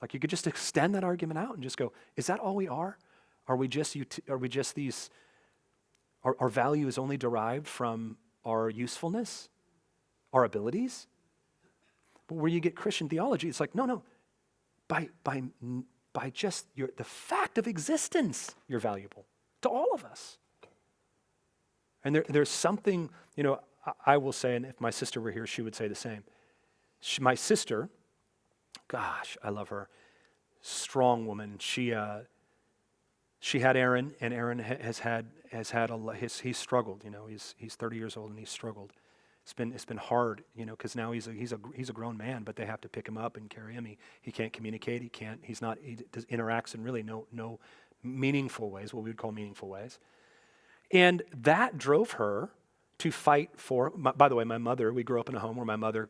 Like, you could just extend that argument out and just go, is that all we are? Are we just these, our value is only derived from our usefulness, our abilities? But where you get Christian theology, it's like, no, by just the fact of existence, you're valuable to all of us. And there's something, you know, I will say, and if my sister were here, she would say the same. My sister, gosh, I love her, strong woman. She had Aaron, and Aaron has had he's struggled. You know, he's 30 years old and he's struggled. It's been hard, you know, because now he's a grown man, but they have to pick him up and carry him. He can't communicate. He interacts in really no meaningful ways, what we would call meaningful ways. And that drove her to fight for, by the way, my mother, we grew up in a home where my mother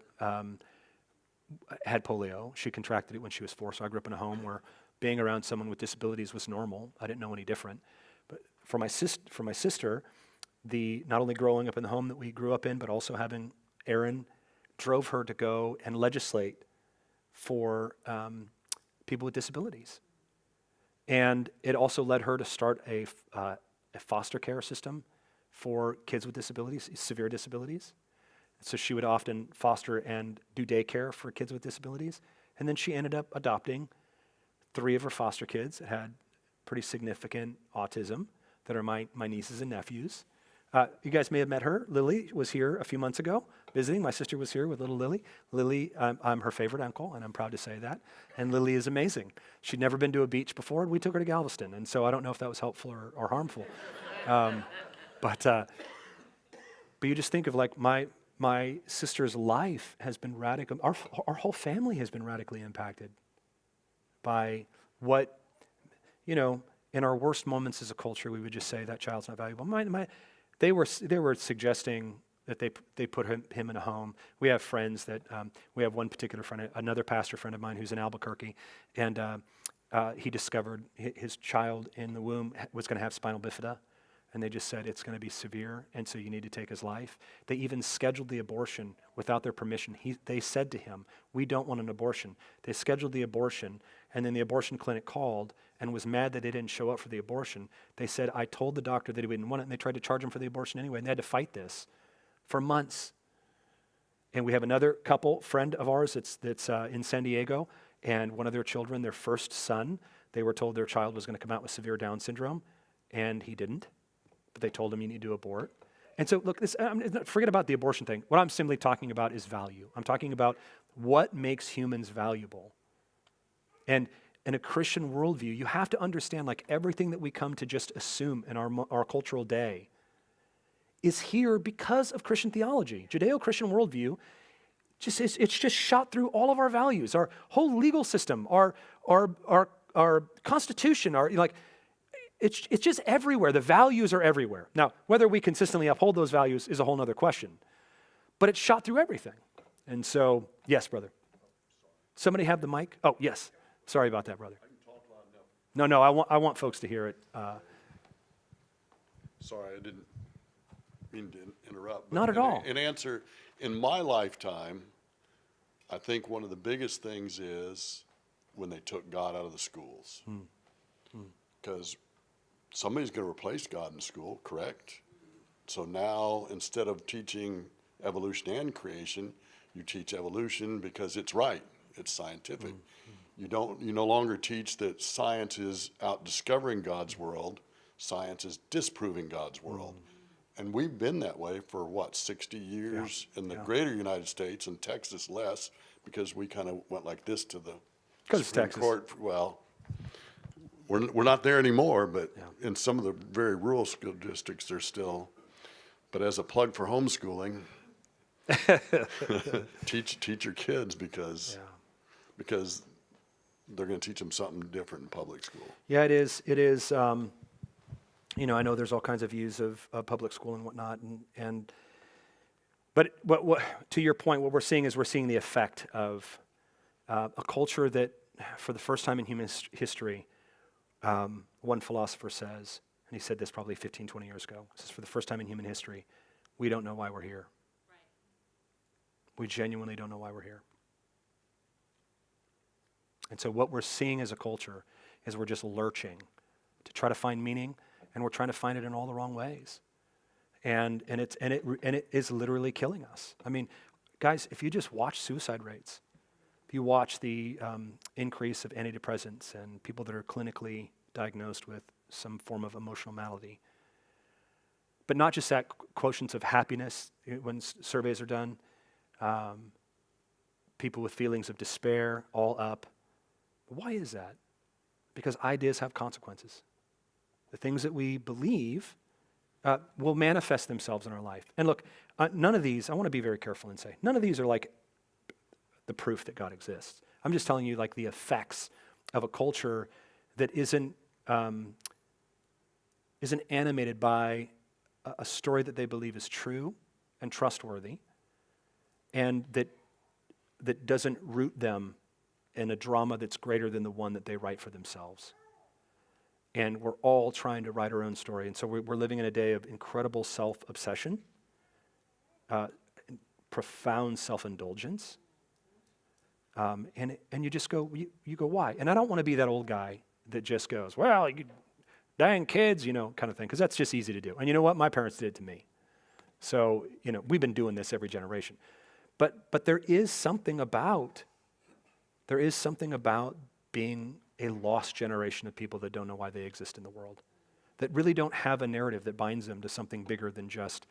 had polio. She contracted it when she was 4, so I grew up in a home where being around someone with disabilities was normal. I didn't know any different. But for my sister, not only growing up in the home that we grew up in, but also having Aaron, drove her to go and legislate for people with disabilities. And it also led her to start a foster care system for kids with disabilities, severe disabilities. So she would often foster and do daycare for kids with disabilities. And then she ended up adopting 3 of her foster kids that had pretty significant autism that are my nieces and nephews. You guys may have met her. Lily was here a few months ago visiting. My sister was here with little Lily. Lily, I'm her favorite uncle, and I'm proud to say that. And Lily is amazing. She'd never been to a beach before, and we took her to Galveston. And so I don't know if that was helpful or harmful. But you just think of, like, my sister's life has been radical. Our whole family has been radically impacted by what, you know, in our worst moments as a culture, we would just say that child's not valuable. They were suggesting that they put him in a home. We have friends that, we have one particular friend, another pastor friend of mine who's in Albuquerque, and he discovered his child in the womb was going to have spinal bifida, and they just said it's going to be severe, and so you need to take his life. They even scheduled the abortion without their permission. They said to him, we don't want an abortion. They scheduled the abortion, and then the abortion clinic called and was mad that they didn't show up for the abortion. They said, I told the doctor that he wouldn't want it, and they tried to charge him for the abortion anyway, and they had to fight this for months. And we have another couple, friend of ours, that's in San Diego, and one of their children, their first son, they were told their child was going to come out with severe Down syndrome, and he didn't. But they told him you need to abort. And so, look, forget about the abortion thing. What I'm simply talking about is value. I'm talking about what makes humans valuable. And in a Christian worldview, you have to understand, like, everything that we come to just assume in our cultural day is here because of Christian theology. Judeo-Christian worldview, it's just shot through all of our values, our whole legal system, our Constitution, it's just everywhere. The values are everywhere. Now, whether we consistently uphold those values is a whole other question, but it's shot through everything. And so, yes, brother. Somebody have the mic? Oh, yes. Sorry about that, brother. I can talk loud enough. No, I want folks to hear it. Sorry, I didn't mean to interrupt. Not at all. In answer, in my lifetime, I think one of the biggest things is when they took God out of the schools. Because somebody's going to replace God in school, correct? So now, instead of teaching evolution and creation, you teach evolution because it's right, it's scientific. You no longer teach that science is out discovering God's world, science is disproving God's world. And we've been that way for 60 years in the greater United States, and Texas less, because we kind of went like this to the Supreme Court. Well, we're not there anymore, but in some of the very rural school districts, they're still. But as a plug for homeschooling, teach your kids because they're going to teach them something different in public school. Yeah, it is. It is. I know there's all kinds of views of public school and whatnot, but what to your point, what we're seeing is the effect of a culture that, for the first time in human history, one philosopher says, and he said this probably 15, 20 years ago, says, for the first time in human history, we don't know why we're here. Right. We genuinely don't know why we're here. And so what we're seeing as a culture is we're just lurching to try to find meaning, and we're trying to find it in all the wrong ways. And it is literally killing us. I mean, guys, if you just watch suicide rates, if you watch the increase of antidepressants and people that are clinically diagnosed with some form of emotional malady, but not just that, quotients of happiness when surveys are done, people with feelings of despair, all up. Why is that? Because ideas have consequences. The things that we believe will manifest themselves in our life. And look, none of these, I want to be very careful and say, none of these are like the proof that God exists. I'm just telling you like the effects of a culture that isn't animated by a story that they believe is true and trustworthy, and that doesn't root them in a drama that's greater than the one that they write for themselves. And we're all trying to write our own story. And so we're living in a day of incredible self-obsession, profound self-indulgence. And you just go, you go, why? And I don't want to be that old guy that just goes, well, you dang kids, kind of thing, because that's just easy to do. And you know what? My parents did it to me. So, we've been doing this every generation. But there is something about being a lost generation of people that don't know why they exist in the world, that really don't have a narrative that binds them to something bigger than just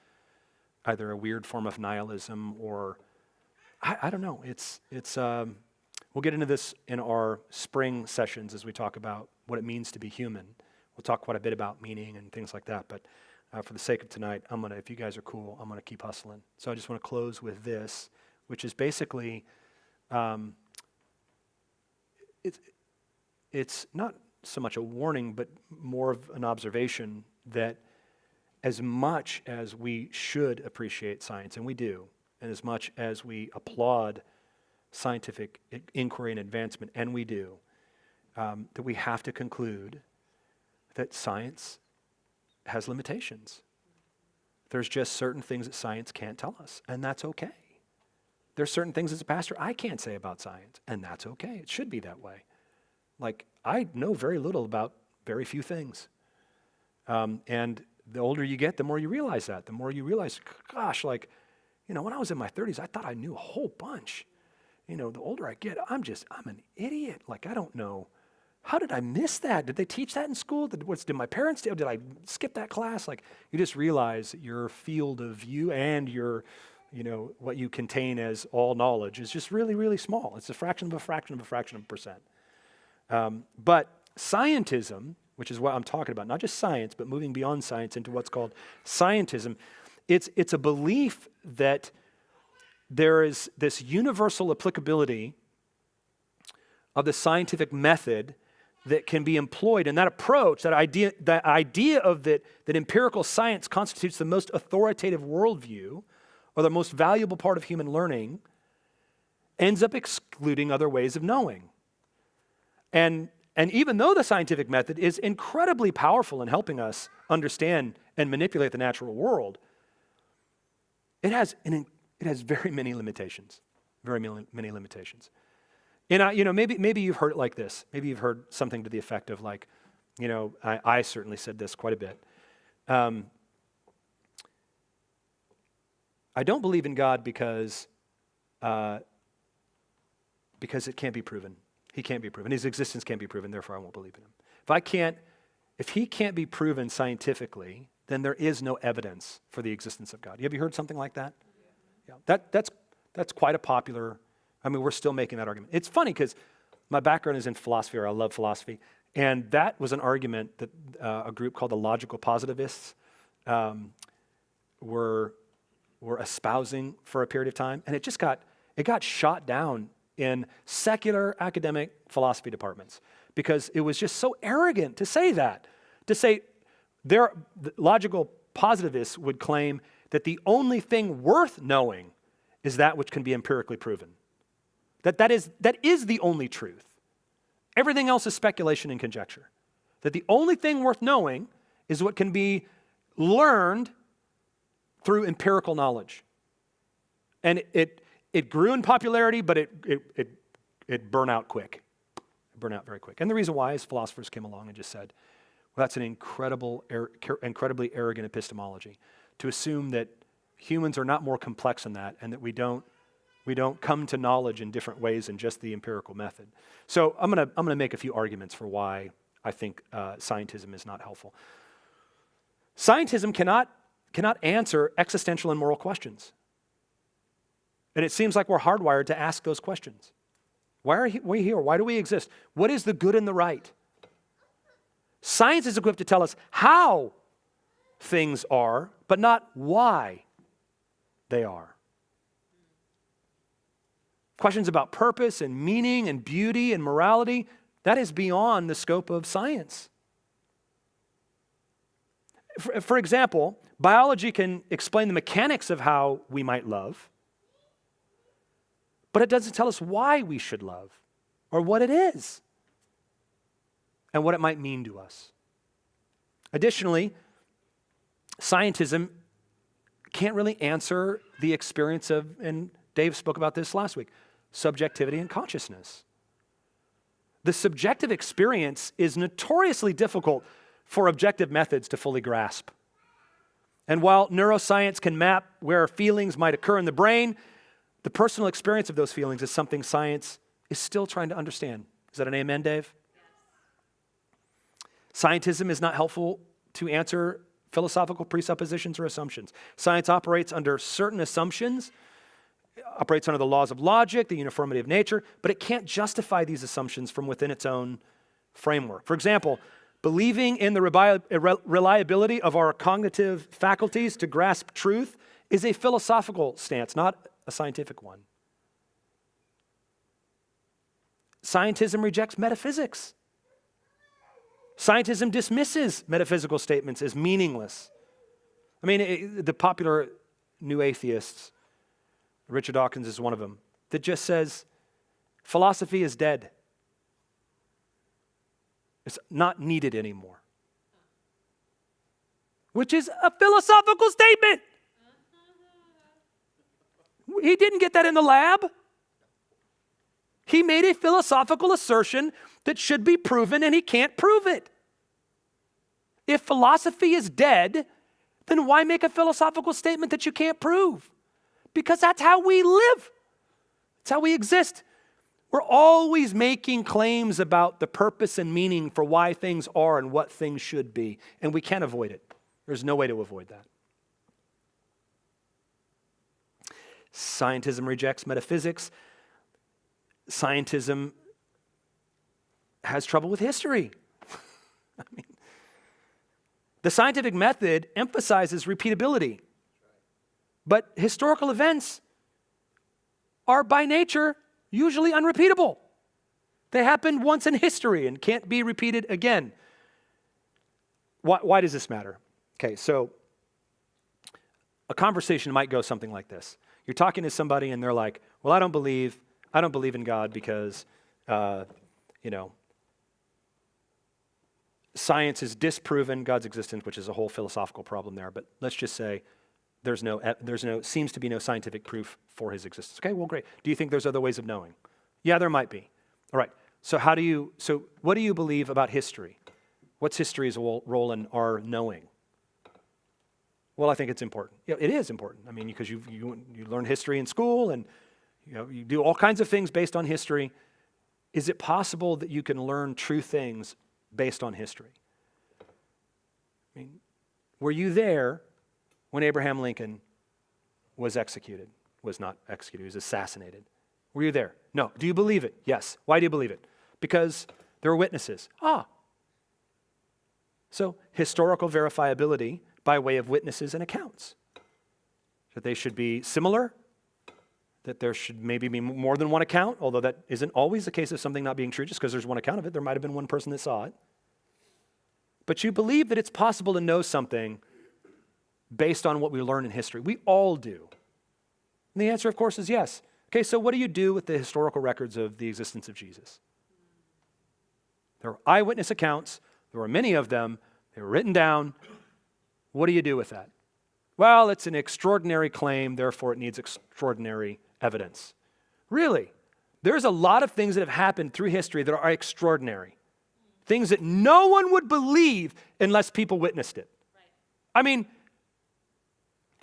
either a weird form of nihilism or, I don't know. We'll get into this in our spring sessions as we talk about what it means to be human. We'll talk quite a bit about meaning and things like that, but for the sake of tonight, if you guys are cool, I'm gonna keep hustling. So I just wanna close with this, which is basically, it's not so much a warning, but more of an observation that as much as we should appreciate science, and we do, and as much as we applaud scientific inquiry and advancement, and we do, that we have to conclude that science has limitations. There's just certain things that science can't tell us, and that's okay. There's certain things as a pastor I can't say about science, and that's okay. It should be that way. Like, I know very little about very few things. And the older you get, the more you realize that. The more you realize, gosh, like, when I was in my 30s, I thought I knew a whole bunch. The older I get, I'm an idiot. Like, I don't know. How did I miss that? Did they teach that in school? Did my parents do? Did I skip that class? Like, you just realize your field of view and your, what you contain as all knowledge is just really, really small. It's a fraction of a fraction of a fraction of a percent. But scientism, which is what I'm talking about, not just science, but moving beyond science into what's called scientism, it's a belief that there is this universal applicability of the scientific method that can be employed. And that approach, that idea of that empirical science constitutes the most authoritative worldview or the most valuable part of human learning, ends up excluding other ways of knowing. And even though the scientific method is incredibly powerful in helping us understand and manipulate the natural world, it has very many limitations, many limitations. And maybe you've heard it like this. Maybe you've heard something to the effect of like, I certainly said this quite a bit. I don't believe in God because it can't be proven. He can't be proven. His existence can't be proven, therefore I won't believe in him. If he can't be proven scientifically, then there is no evidence for the existence of God. Have you heard something like that? Yeah. That's quite a popular, we're still making that argument. It's funny because my background is in philosophy, or I love philosophy, and that was an argument that a group called the logical positivists were espousing for a period of time, and it got shot down in secular academic philosophy departments because it was just so arrogant to say that. To say the logical positivists would claim that the only thing worth knowing is that which can be empirically proven. That is the only truth. Everything else is speculation and conjecture. That the only thing worth knowing is what can be learned through empirical knowledge. And it grew in popularity, but it burned out quick. It burned out very quick. And the reason why is philosophers came along and just said, well, that's an incredibly arrogant epistemology, to assume that humans are not more complex than that, and that we don't come to knowledge in different ways than just the empirical method. So I'm gonna make a few arguments for why I think scientism is not helpful. Scientism cannot answer existential and moral questions. And it seems like we're hardwired to ask those questions. Why are we here? Why do we exist? What is the good and the right? Science is equipped to tell us how things are, but not why they are. Questions about purpose and meaning and beauty and morality, that is beyond the scope of science. For example, biology can explain the mechanics of how we might love, but it doesn't tell us why we should love or what it is and what it might mean to us. Additionally, scientism can't really answer the experience of, and Dave spoke about this last week, subjectivity and consciousness. The subjective experience is notoriously difficult for objective methods to fully grasp. And while neuroscience can map where feelings might occur in the brain, the personal experience of those feelings is something science is still trying to understand. Is that an amen, Dave? Yes. Scientism is not helpful to answer philosophical presuppositions or assumptions. Science operates under certain assumptions, operates under the laws of logic, the uniformity of nature, but it can't justify these assumptions from within its own framework. For example, believing in the reliability of our cognitive faculties to grasp truth is a philosophical stance, not a scientific one. Scientism rejects metaphysics. Scientism dismisses metaphysical statements as meaningless. I mean, the popular new atheists, Richard Dawkins is one of them, that just says philosophy is dead. It's not needed anymore. Which is a philosophical statement. He didn't get that in the lab. He made a philosophical assertion that should be proven, and he can't prove it. If philosophy is dead, then why make a philosophical statement that you can't prove? Because that's how we live. That's how we exist. We're always making claims about the purpose and meaning for why things are and what things should be, and we can't avoid it. There's no way to avoid that. Scientism rejects metaphysics. Scientism has trouble with history. I mean, the scientific method emphasizes repeatability, but historical events are by nature usually unrepeatable. They happened once in history and can't be repeated again. Why does this matter? Okay, so a conversation might go something like this. You're talking to somebody and they're like, well, I don't believe in God because, science has disproven God's existence, which is a whole philosophical problem there. But let's just say seems to be no scientific proof for his existence. Okay, well, great. Do you think there's other ways of knowing? Yeah, there might be. All right. So what do you believe about history? What's history's role in our knowing? Well, I think it's important. Yeah, it is important. I mean, because you learn history in school, and you do all kinds of things based on history. Is it possible that you can learn true things based on history? I mean, were you there when Abraham Lincoln was executed? Was not executed, he was assassinated. Were you there? No. Do you believe it? Yes. Why do you believe it? Because there were witnesses. So historical verifiability by way of witnesses and accounts. That they should be similar, that there should maybe be more than one account, although that isn't always the case of something not being true. Just because there's one account of it, there might have been one person that saw it. But you believe that it's possible to know something based on what we learn in history. We all do. And the answer, of course, is yes. Okay, so what do you do with the historical records of the existence of Jesus? There are eyewitness accounts. There were many of them. They were written down. What do you do with that? Well, it's an extraordinary claim, therefore it needs extraordinary evidence. Really? There's a lot of things that have happened through history that are extraordinary. Things that no one would believe unless people witnessed it. Right. I mean,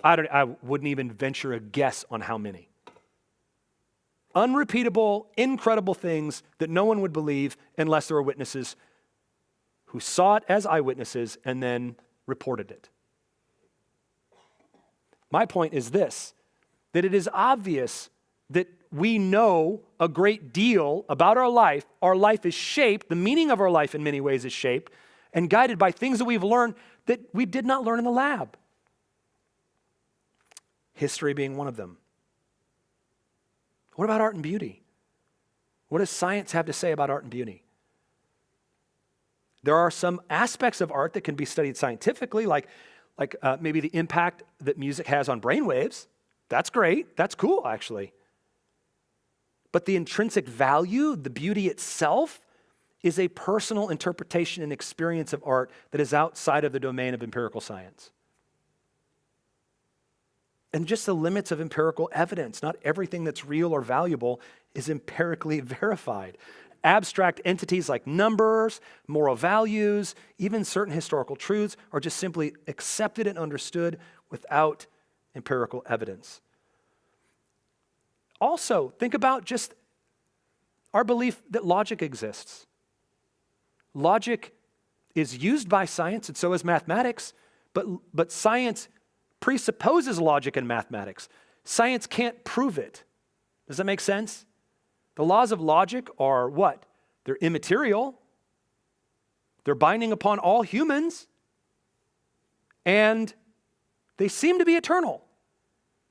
I wouldn't even venture a guess on how many. Unrepeatable, incredible things that no one would believe unless there were witnesses who saw it as eyewitnesses and then reported it. My point is this, that it is obvious that we know a great deal about our life. Our life is shaped, the meaning of our life in many ways is shaped and guided by things that we've learned that we did not learn in the lab. History being one of them. What about art and beauty? What does science have to say about art and beauty? There are some aspects of art that can be studied scientifically, like maybe the impact that music has on brainwaves. That's great. That's cool, actually. But the intrinsic value, the beauty itself, is a personal interpretation and experience of art that is outside of the domain of empirical science. And just the limits of empirical evidence. Not everything that's real or valuable is empirically verified. Abstract entities like numbers, moral values, even certain historical truths are just simply accepted and understood without empirical evidence. Also, think about just our belief that logic exists. Logic is used by science, and so is mathematics, but science presupposes logic in mathematics. Science can't prove it. Does that make sense? The laws of logic are what? They're immaterial. They're binding upon all humans. And they seem to be eternal.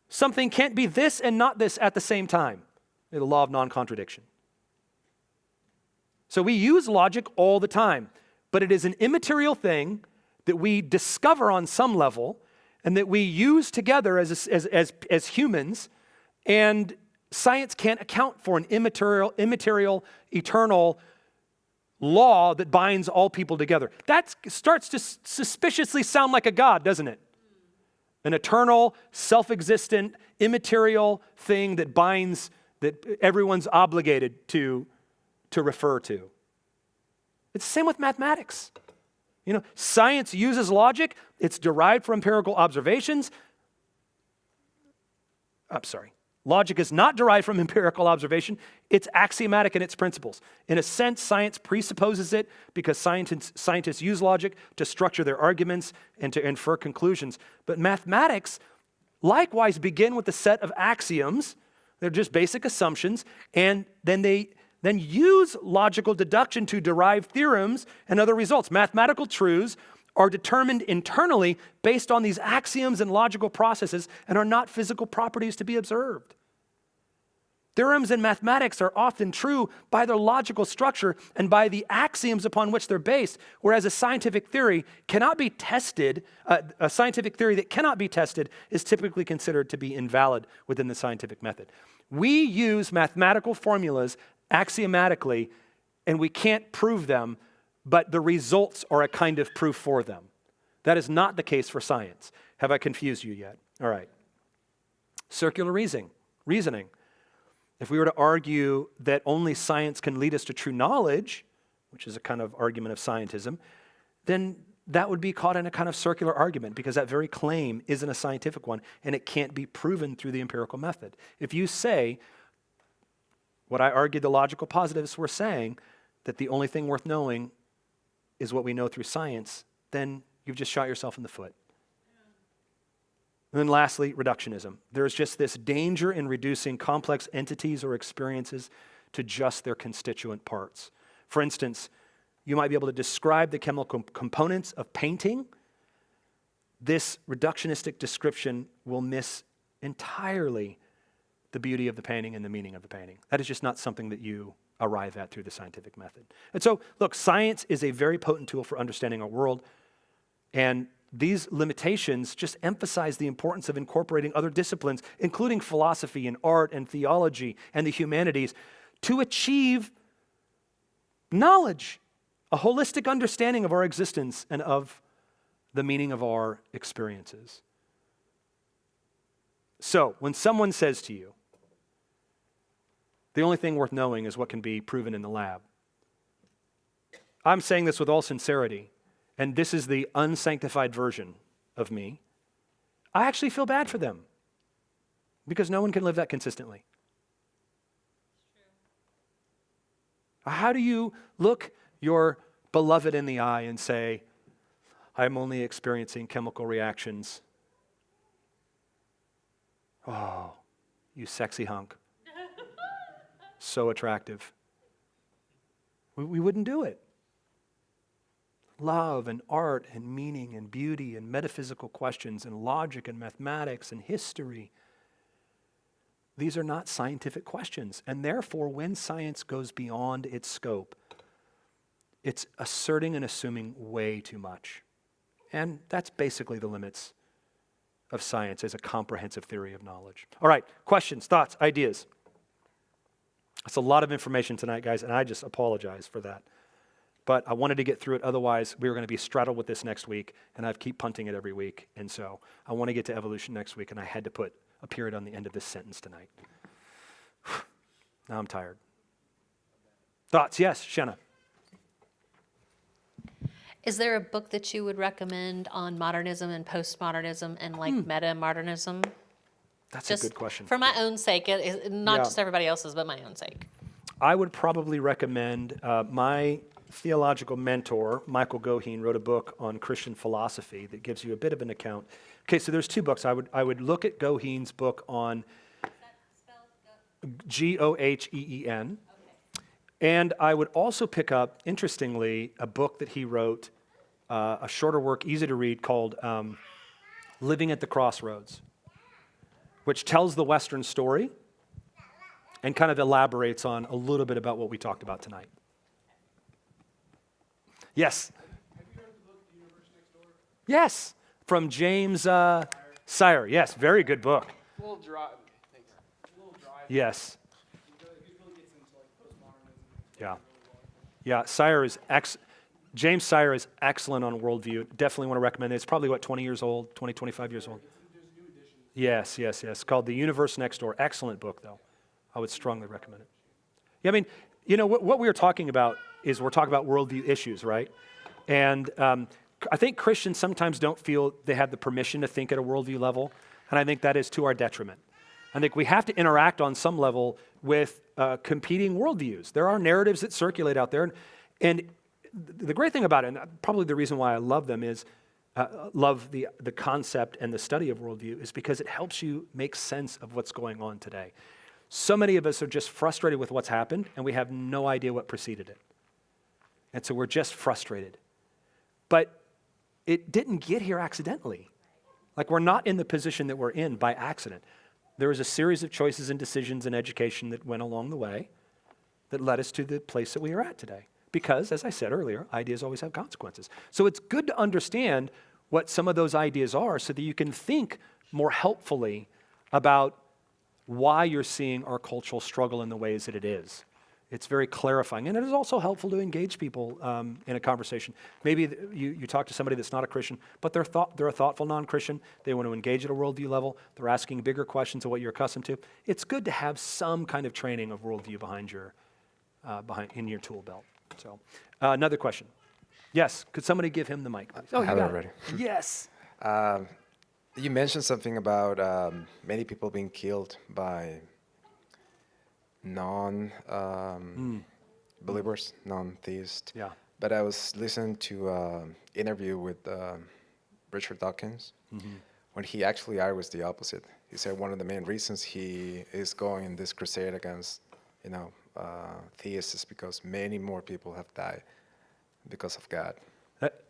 Something can't be this and not this at the same time. The law of non-contradiction. So we use logic all the time. but it is an immaterial thing that we discover on some level and that we use together as humans, and science can't account for an immaterial, eternal law that binds all people together. That starts to suspiciously sound like a God, doesn't it? An eternal, self-existent, immaterial thing that binds, that everyone's obligated to refer to. It's the same with mathematics. You know, science uses logic. It's derived from empirical observations. Logic is not derived from empirical observation. It's axiomatic in its principles. In a sense, science presupposes it because scientists use logic to structure their arguments and to infer conclusions. But mathematics likewise begin with a set of axioms. They're just basic assumptions, and then they use logical deduction to derive theorems and other results. Mathematical truths are determined internally based on these axioms and logical processes and are not physical properties to be observed. Theorems in mathematics are often true by their logical structure and by the axioms upon which they're based, whereas a scientific theory cannot be tested. A scientific theory that cannot be tested is typically considered to be invalid within the scientific method. We use mathematical formulas axiomatically, and we can't prove them, but the results are a kind of proof for them. That is not the case for science. Have I confused you yet? All right. Circular reasoning. If we were to argue that only science can lead us to true knowledge, which is a kind of argument of scientism, then that would be caught in a kind of circular argument because that very claim isn't a scientific one and it can't be proven through the empirical method. If you say, what I argued the logical positivists were saying, that the only thing worth knowing is what we know through science, then you've just shot yourself in the foot. And then lastly, reductionism. There's just this danger in reducing complex entities or experiences to just their constituent parts. For instance, you might be able to describe the chemical components of painting. This reductionistic description will miss entirely the beauty of the painting and the meaning of the painting. That is just not something that you arrive at through the scientific method. And so, look, science is a very potent tool for understanding our world, and these limitations just emphasize the importance of incorporating other disciplines, including philosophy and art and theology and the humanities, to achieve knowledge, a holistic understanding of our existence and of the meaning of our experiences. So, when someone says to you, the only thing worth knowing is what can be proven in the lab, I'm saying this with all sincerity, and this is the unsanctified version of me. I actually feel bad for them because no one can live that consistently. How do you look your beloved in the eye and say, I'm only experiencing chemical reactions? Oh, you sexy hunk. So attractive. We wouldn't do it. Love and art and meaning and beauty and metaphysical questions and logic and mathematics and history. These are not scientific questions. And therefore, when science goes beyond its scope, it's asserting and assuming way too much. And that's basically the limits of science as a comprehensive theory of knowledge. All right, questions, thoughts, ideas? That's a lot of information tonight, guys, and I just apologize for that. But I wanted to get through it. Otherwise, we were going to be straddled with this next week, and I keep punting it every week. And so I want to get to evolution next week, and I had to put a period on the end of this sentence tonight. Now I'm tired. Thoughts? Yes, Shanna. Is there a book that you would recommend on modernism and postmodernism and like meta-modernism? That's a good question. For my own sake, not Yeah. just everybody else's, but my own sake. I would probably recommend my theological mentor, Michael Goheen, wrote a book on Christian philosophy that gives you a bit of an account. Okay, so there's two books. I would look at Goheen's book on Goheen. Okay. And I would also pick up, interestingly, a book that he wrote, a shorter work, easy to read, called Living at the Crossroads, which tells the Western story and kind of elaborates on a little bit about what we talked about tonight. Yes? Yes, from James Sire. Yes, very good book. A little dry. Thanks. A little dry. Yes. He really gets into like postmodernism. Yeah. Yeah, Sire is James Sire is excellent on worldview. Definitely want to recommend it. It's probably, 20 years old, 20, 25 years old. There's new editions. Yes. Called The Universe Next Door. Excellent book, though. I would strongly recommend it. Yeah, I mean, what we are talking about is we're talking about worldview issues, right? And I think Christians sometimes don't feel they have the permission to think at a worldview level, and I think that is to our detriment. I think we have to interact on some level with competing worldviews. There are narratives that circulate out there, and the great thing about it, and probably the reason why I love them is, love the concept and the study of worldview, is because it helps you make sense of what's going on today. So many of us are just frustrated with what's happened, and we have no idea what preceded it. And so we're just frustrated. But it didn't get here accidentally. Like, we're not in the position that we're in by accident. There was a series of choices and decisions and education that went along the way that led us to the place that we are at today. Because, as I said earlier, ideas always have consequences. So it's good to understand what some of those ideas are so that you can think more helpfully about why you're seeing our cultural struggle in the ways that it is. It's very clarifying, and it is also helpful to engage people in a conversation. Maybe you talk to somebody that's not a Christian, but they're a thoughtful non-Christian. They want to engage at a worldview level. They're asking bigger questions of what you're accustomed to. It's good to have some kind of training of worldview in your tool belt. So, another question. Yes, could somebody give him the mic, please? Oh, you have it got already. Yes. You mentioned something about many people being killed by non-believers, non-theists. Yeah. But I was listening to an interview with Richard Dawkins, when he actually argues the opposite. He said one of the main reasons he is going in this crusade against, theists is because many more people have died because of God.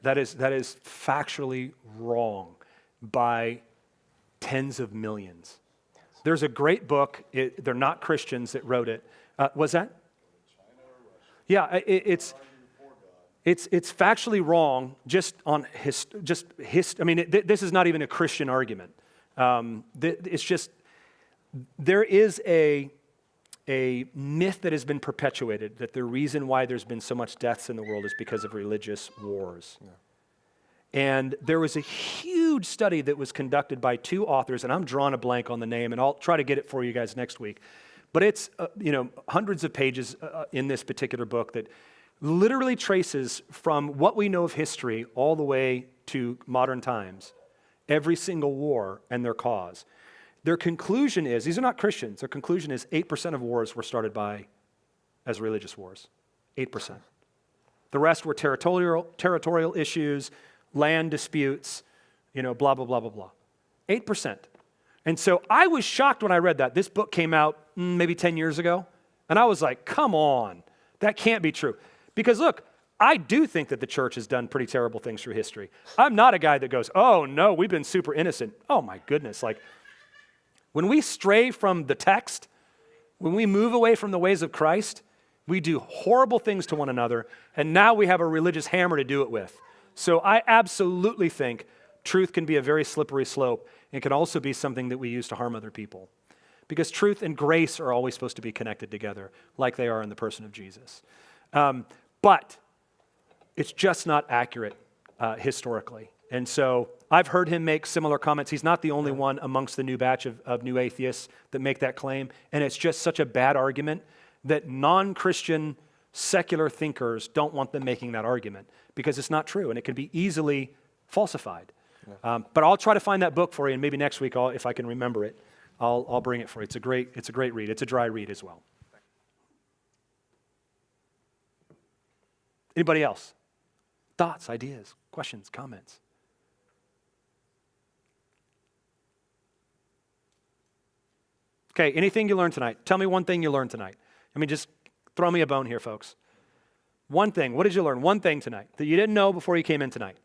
That is factually wrong by tens of millions. There's a great book. They're not Christians that wrote it. Was that? Yeah, it's factually wrong just on this is not even a Christian argument. It's just there is a myth that has been perpetuated that the reason why there's been so much deaths in the world is because of religious wars. Yeah. And there was a huge study that was conducted by two authors, and I'm drawing a blank on the name, and I'll try to get it for you guys next week. But it's hundreds of pages in this particular book that literally traces from what we know of history all the way to modern times, every single war and their cause. Their conclusion is, these are not Christians, their conclusion is 8% of wars were started as religious wars. 8%. The rest were territorial issues, land disputes, blah, blah, blah, blah, blah. 8%. And so I was shocked when I read that. This book came out maybe 10 years ago, and I was like, come on, that can't be true. Because look, I do think that the church has done pretty terrible things through history. I'm not a guy that goes, oh no, we've been super innocent. Oh my goodness, when we stray from the text, when we move away from the ways of Christ, we do horrible things to one another, and now we have a religious hammer to do it with. So I absolutely think truth can be a very slippery slope, and can also be something that we use to harm other people. Because truth and grace are always supposed to be connected together, like they are in the person of Jesus. But it's just not accurate historically. And so I've heard him make similar comments. He's not the only one amongst the new batch of new atheists that make that claim. And it's just such a bad argument that non-Christian secular thinkers don't want them making that argument because it's not true and it can be easily falsified. Yeah. But I'll try to find that book for you, and maybe next week, if I can remember it, I'll bring it for you. It's a great read. It's a dry read as well. Anybody else? Thoughts, ideas, questions, comments? Okay, anything you learned tonight? Tell me one thing you learned tonight. Just throw me a bone here, folks. One thing. What did you learn? One thing tonight that you didn't know before you came in tonight.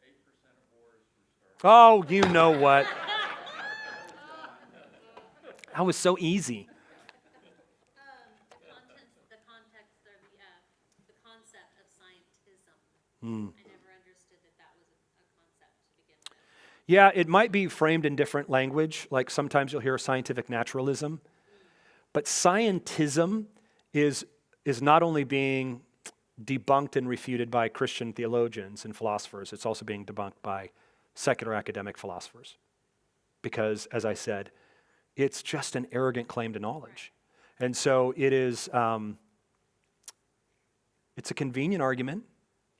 8% of wars. Oh, you know what? That was so easy. The context or the concept of scientism. I never understood that was a Yeah, it might be framed in different language. Like sometimes you'll hear scientific naturalism, but scientism is not only being debunked and refuted by Christian theologians and philosophers, it's also being debunked by secular academic philosophers. Because, as I said, it's just an arrogant claim to knowledge. And so it is, it's a convenient argument.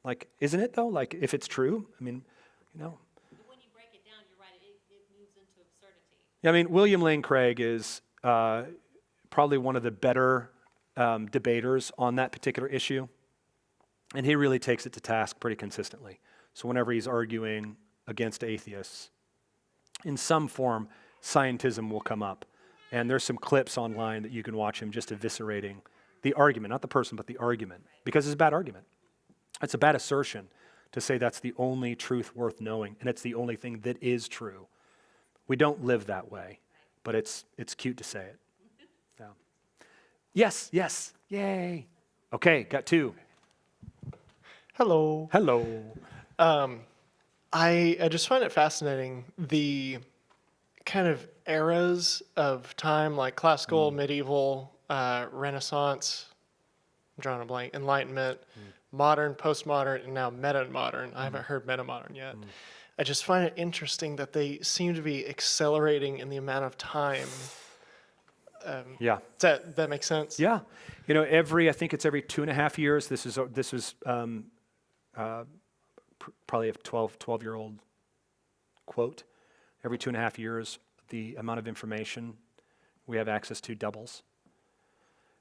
Like, isn't it though? Like, if it's true, I mean, you know. When you break it down, you're right, it moves into absurdity. Yeah, I mean, William Lane Craig is probably one of the better debaters on that particular issue. And he really takes it to task pretty consistently. So whenever he's arguing against atheists, in some form, scientism will come up. And there's some clips online that you can watch him just eviscerating the argument, not the person, but the argument, because it's a bad argument. It's a bad assertion to say that's the only truth worth knowing, and it's the only thing that is true. We don't live that way, but it's cute to say it. Yeah. Yes, yay. Okay, got two. Hello. Hello. I just find it fascinating the kind of eras of time, like classical, medieval, Renaissance, I'm drawing a blank, Enlightenment, modern, postmodern, and now meta-modern. I haven't heard meta-modern yet. I just find it interesting that they seem to be accelerating in the amount of time. Yeah. Does that make sense? Yeah. You know, I think it's every 2.5 years. This was probably a 12-year-old quote. Every 2.5 years, the amount of information we have access to doubles.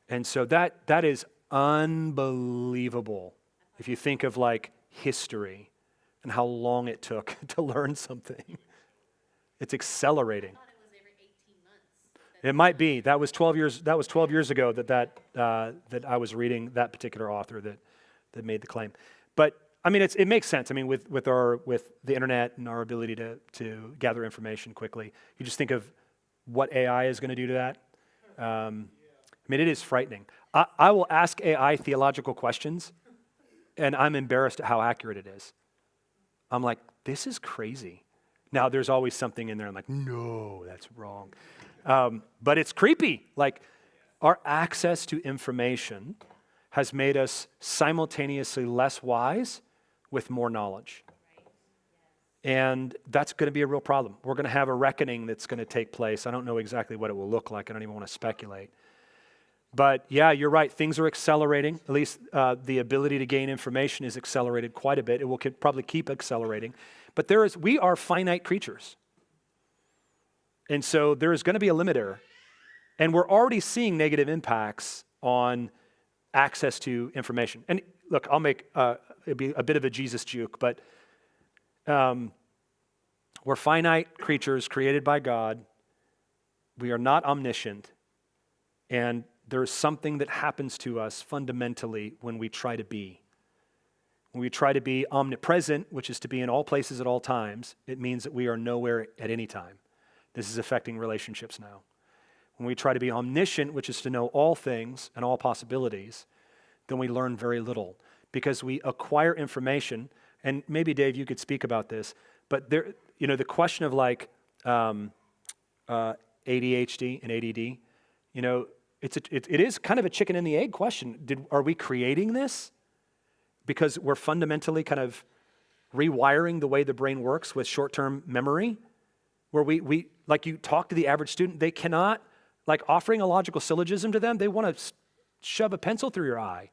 And so that is unbelievable if you think of like history and how long it took to learn something. It's accelerating. I thought it was every 18 months. It might be. That was 12 years. That was 12 years ago that I was reading that particular author that made the claim. But I mean, it makes sense. I mean, with the internet and our ability to gather information quickly, you just think of what AI is going to do to that. I mean, it is frightening. I will ask AI theological questions, and I'm embarrassed at how accurate it is. I'm like, this is crazy. Now, there's always something in there. I'm like, no, that's wrong. But it's creepy. Like, our access to information has made us simultaneously less wise with more knowledge. And that's going to be a real problem. We're going to have a reckoning that's going to take place. I don't know exactly what it will look like. I don't even want to speculate. But yeah, you're right. Things are accelerating. At least the ability to gain information is accelerated quite a bit. It will probably keep accelerating. But we are finite creatures. And so there is going to be a limiter. And we're already seeing negative impacts on access to information. And look, I'll make it'd be a bit of a Jesus juke, but we're finite creatures created by God. We are not omniscient. And there's something that happens to us fundamentally when we try to be. When we try to be omnipresent, which is to be in all places at all times, it means that we are nowhere at any time. This is affecting relationships now. When we try to be omniscient, which is to know all things and all possibilities, then we learn very little because we acquire information. And maybe, Dave, you could speak about this, but there, you know, the question of like ADHD and ADD, you know, it is kind of a chicken and the egg question. Are we creating this because we're fundamentally kind of rewiring the way the brain works with short-term memory, where we like you talk to the average student, they cannot, like offering a logical syllogism to them, they want to shove a pencil through your eye,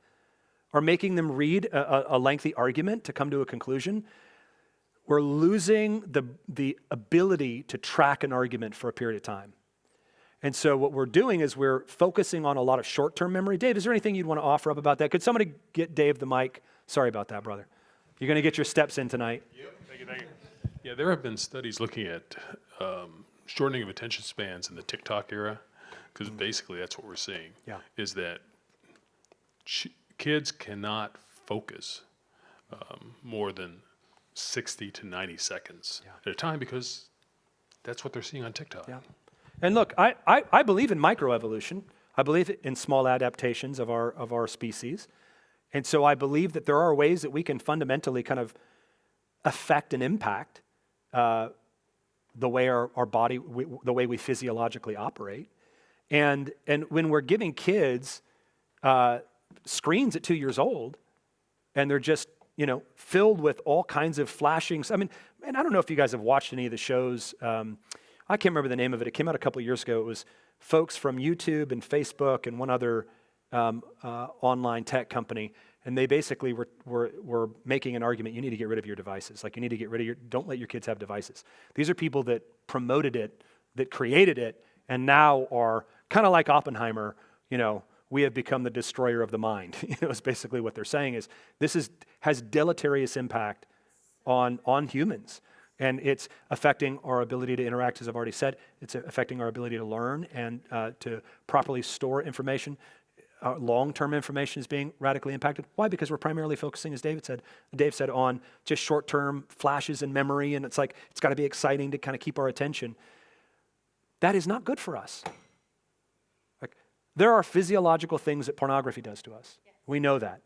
or making them read a lengthy argument to come to a conclusion. We're losing the ability to track an argument for a period of time. And so what we're doing is we're focusing on a lot of short-term memory. Dave, is there anything you'd want to offer up about that? Could somebody get Dave the mic? Sorry about that, brother. You're going to get your steps in tonight. Yep, thank you. Yeah, there have been studies looking at shortening of attention spans in the TikTok era, because basically that's what we're seeing. Yeah. Is that kids cannot focus more than 60 to 90 seconds at a time because that's what they're seeing on TikTok. Yeah. And look, I believe in microevolution. I believe in small adaptations of our species. And so I believe that there are ways that we can fundamentally kind of affect and impact the way our body, the way we physiologically operate. And when we're giving kids screens at 2 years old, and they're just, filled with all kinds of flashing. I mean, and I don't know if you guys have watched any of the shows. I can't remember the name of it. It came out a couple of years ago. It was folks from YouTube and Facebook and one other online tech company, and they basically were making an argument. You need to get rid of your devices. Like, you need to get rid of don't let your kids have devices. These are people that promoted it, that created it, and now are kind of like Oppenheimer, we have become the destroyer of the mind. Is basically what they're saying is this has deleterious impact on humans. And it's affecting our ability to interact, as I've already said. It's affecting our ability to learn and to properly store information. Long-term information is being radically impacted. Why? Because we're primarily focusing, as Dave said, on just short-term flashes in memory, and it's got to be exciting to kind of keep our attention. That is not good for us. There are physiological things that pornography does to us. Yes. We know that.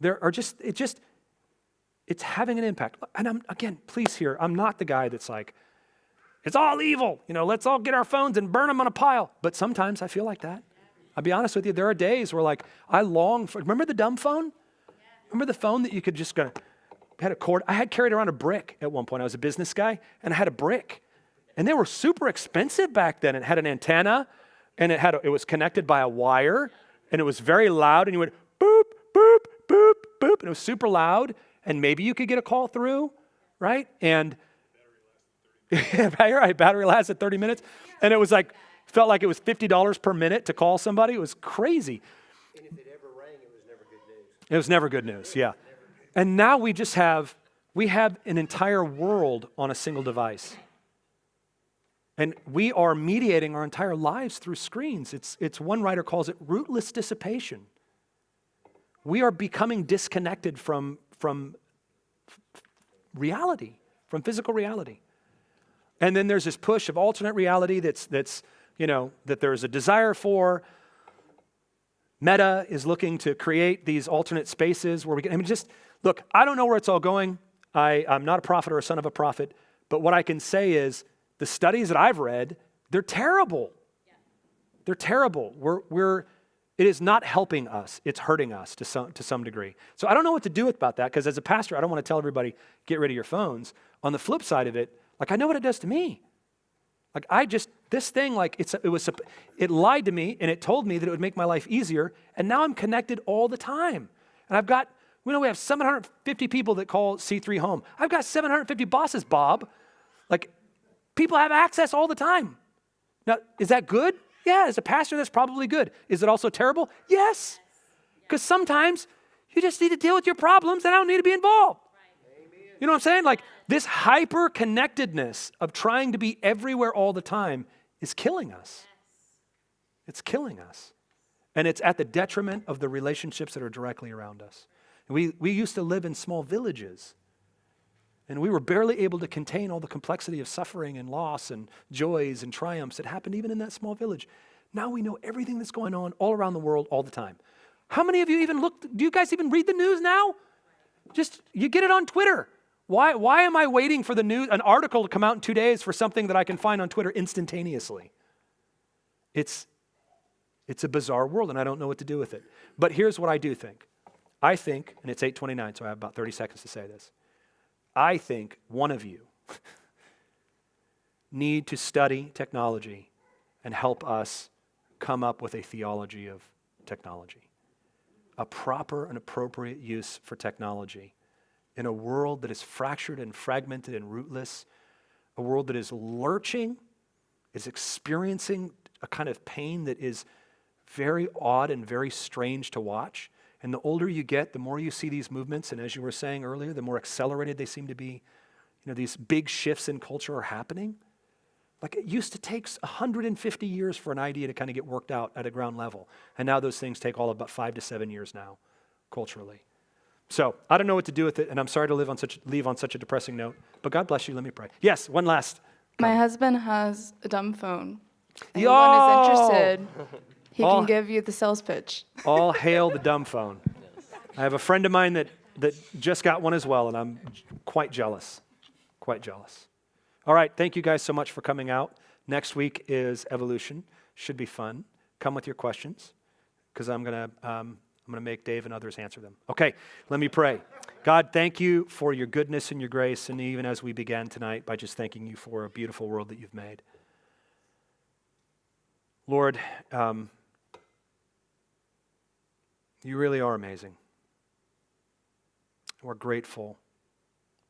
There are it's having an impact. And please hear, I'm not the guy that's like, it's all evil. Let's all get our phones and burn them on a pile. But sometimes I feel like that. I'll be honest with you. There are days where I long for, remember the dumb phone? Remember the phone that you could just had a cord? I had carried around a brick at one point. I was a business guy, and I had a brick. And they were super expensive back then. It had an antenna. And it was connected by a wire, and it was very loud, and you went boop, boop, boop, boop, and it was super loud, and maybe you could get a call through, right? And battery lasted 30 minutes, and it was felt like it was $50 per minute to call somebody. It was crazy. And if it ever rang, it was never good news. It was never good news, yeah. And now we have an entire world on a single device. And we are mediating our entire lives through screens. It's one writer calls it rootless dissipation. We are becoming disconnected from reality, from physical reality. And then there's this push of alternate reality that there's a desire for. Meta is looking to create these alternate spaces where we can, look, I don't know where it's all going. I'm not a prophet or a son of a prophet, but what I can say is, the studies that I've read, they're terrible. Yeah. They're terrible. It is not helping us. It's hurting us to some degree. So I don't know what to do about that, because as a pastor, I don't want to tell everybody, get rid of your phones. On the flip side of it, I know what it does to me. This thing, it lied to me, and it told me that it would make my life easier, and now I'm connected all the time. And I've got, we have 750 people that call C3 home. I've got 750 bosses, Bob. People have access all the time. Now, is that good? Yeah, as a pastor, that's probably good. Is it also terrible? Yes. Because sometimes you just need to deal with your problems and I don't need to be involved. You know what I'm saying? This hyper-connectedness of trying to be everywhere all the time is killing us. It's killing us. And it's at the detriment of the relationships that are directly around us. And we used to live in small villages. And we were barely able to contain all the complexity of suffering and loss and joys and triumphs that happened even in that small village. Now we know everything that's going on all around the world all the time. How many of you do you guys even read the news now? You get it on Twitter. Why am I waiting for an article to come out in 2 days for something that I can find on Twitter instantaneously? It's a bizarre world, and I don't know what to do with it. But here's what I do think. I think, and it's 8:29, so I have about 30 seconds to say this. I think one of you need to study technology and help us come up with a theology of technology, a proper and appropriate use for technology in a world that is fractured and fragmented and rootless, a world that is lurching, is experiencing a kind of pain that is very odd and very strange to watch. And the older you get, the more you see these movements, and as you were saying earlier, the more accelerated they seem to be. These big shifts in culture are happening. It used to take 150 years for an idea to kind of get worked out at a ground level. And now those things take all about 5 to 7 years now, culturally. So I don't know what to do with it, and I'm sorry to leave on such a depressing note, but God bless you. Let me pray. Yes, one last. My husband has a dumb phone. Yo! Anyone is interested, he can give you the sales pitch. All hail the dumb phone. I have a friend of mine that just got one as well, and I'm quite jealous. Quite jealous. All right, thank you guys so much for coming out. Next week is evolution. Should be fun. Come with your questions, because I'm gonna make Dave and others answer them. Okay, let me pray. God, thank you for your goodness and your grace, and even as we began tonight by just thanking you for a beautiful world that you've made. Lord, you really are amazing. We're grateful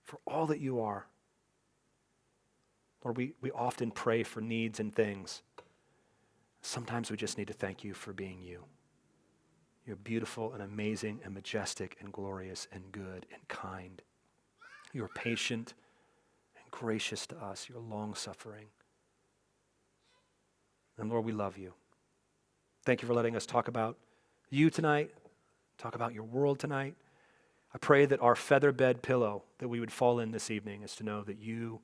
for all that you are. Lord, we often pray for needs and things. Sometimes we just need to thank you for being you. You're beautiful and amazing and majestic and glorious and good and kind. You're patient and gracious to us. You're long-suffering. And Lord, we love you. Thank you for letting us talk about you tonight, talk about your world tonight. I pray that our feather bed pillow that we would fall in this evening is to know that you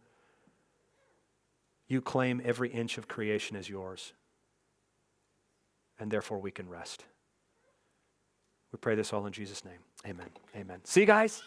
claim every inch of creation as yours, and therefore we can rest. We pray this all in Jesus' name. Amen. Amen. See you guys.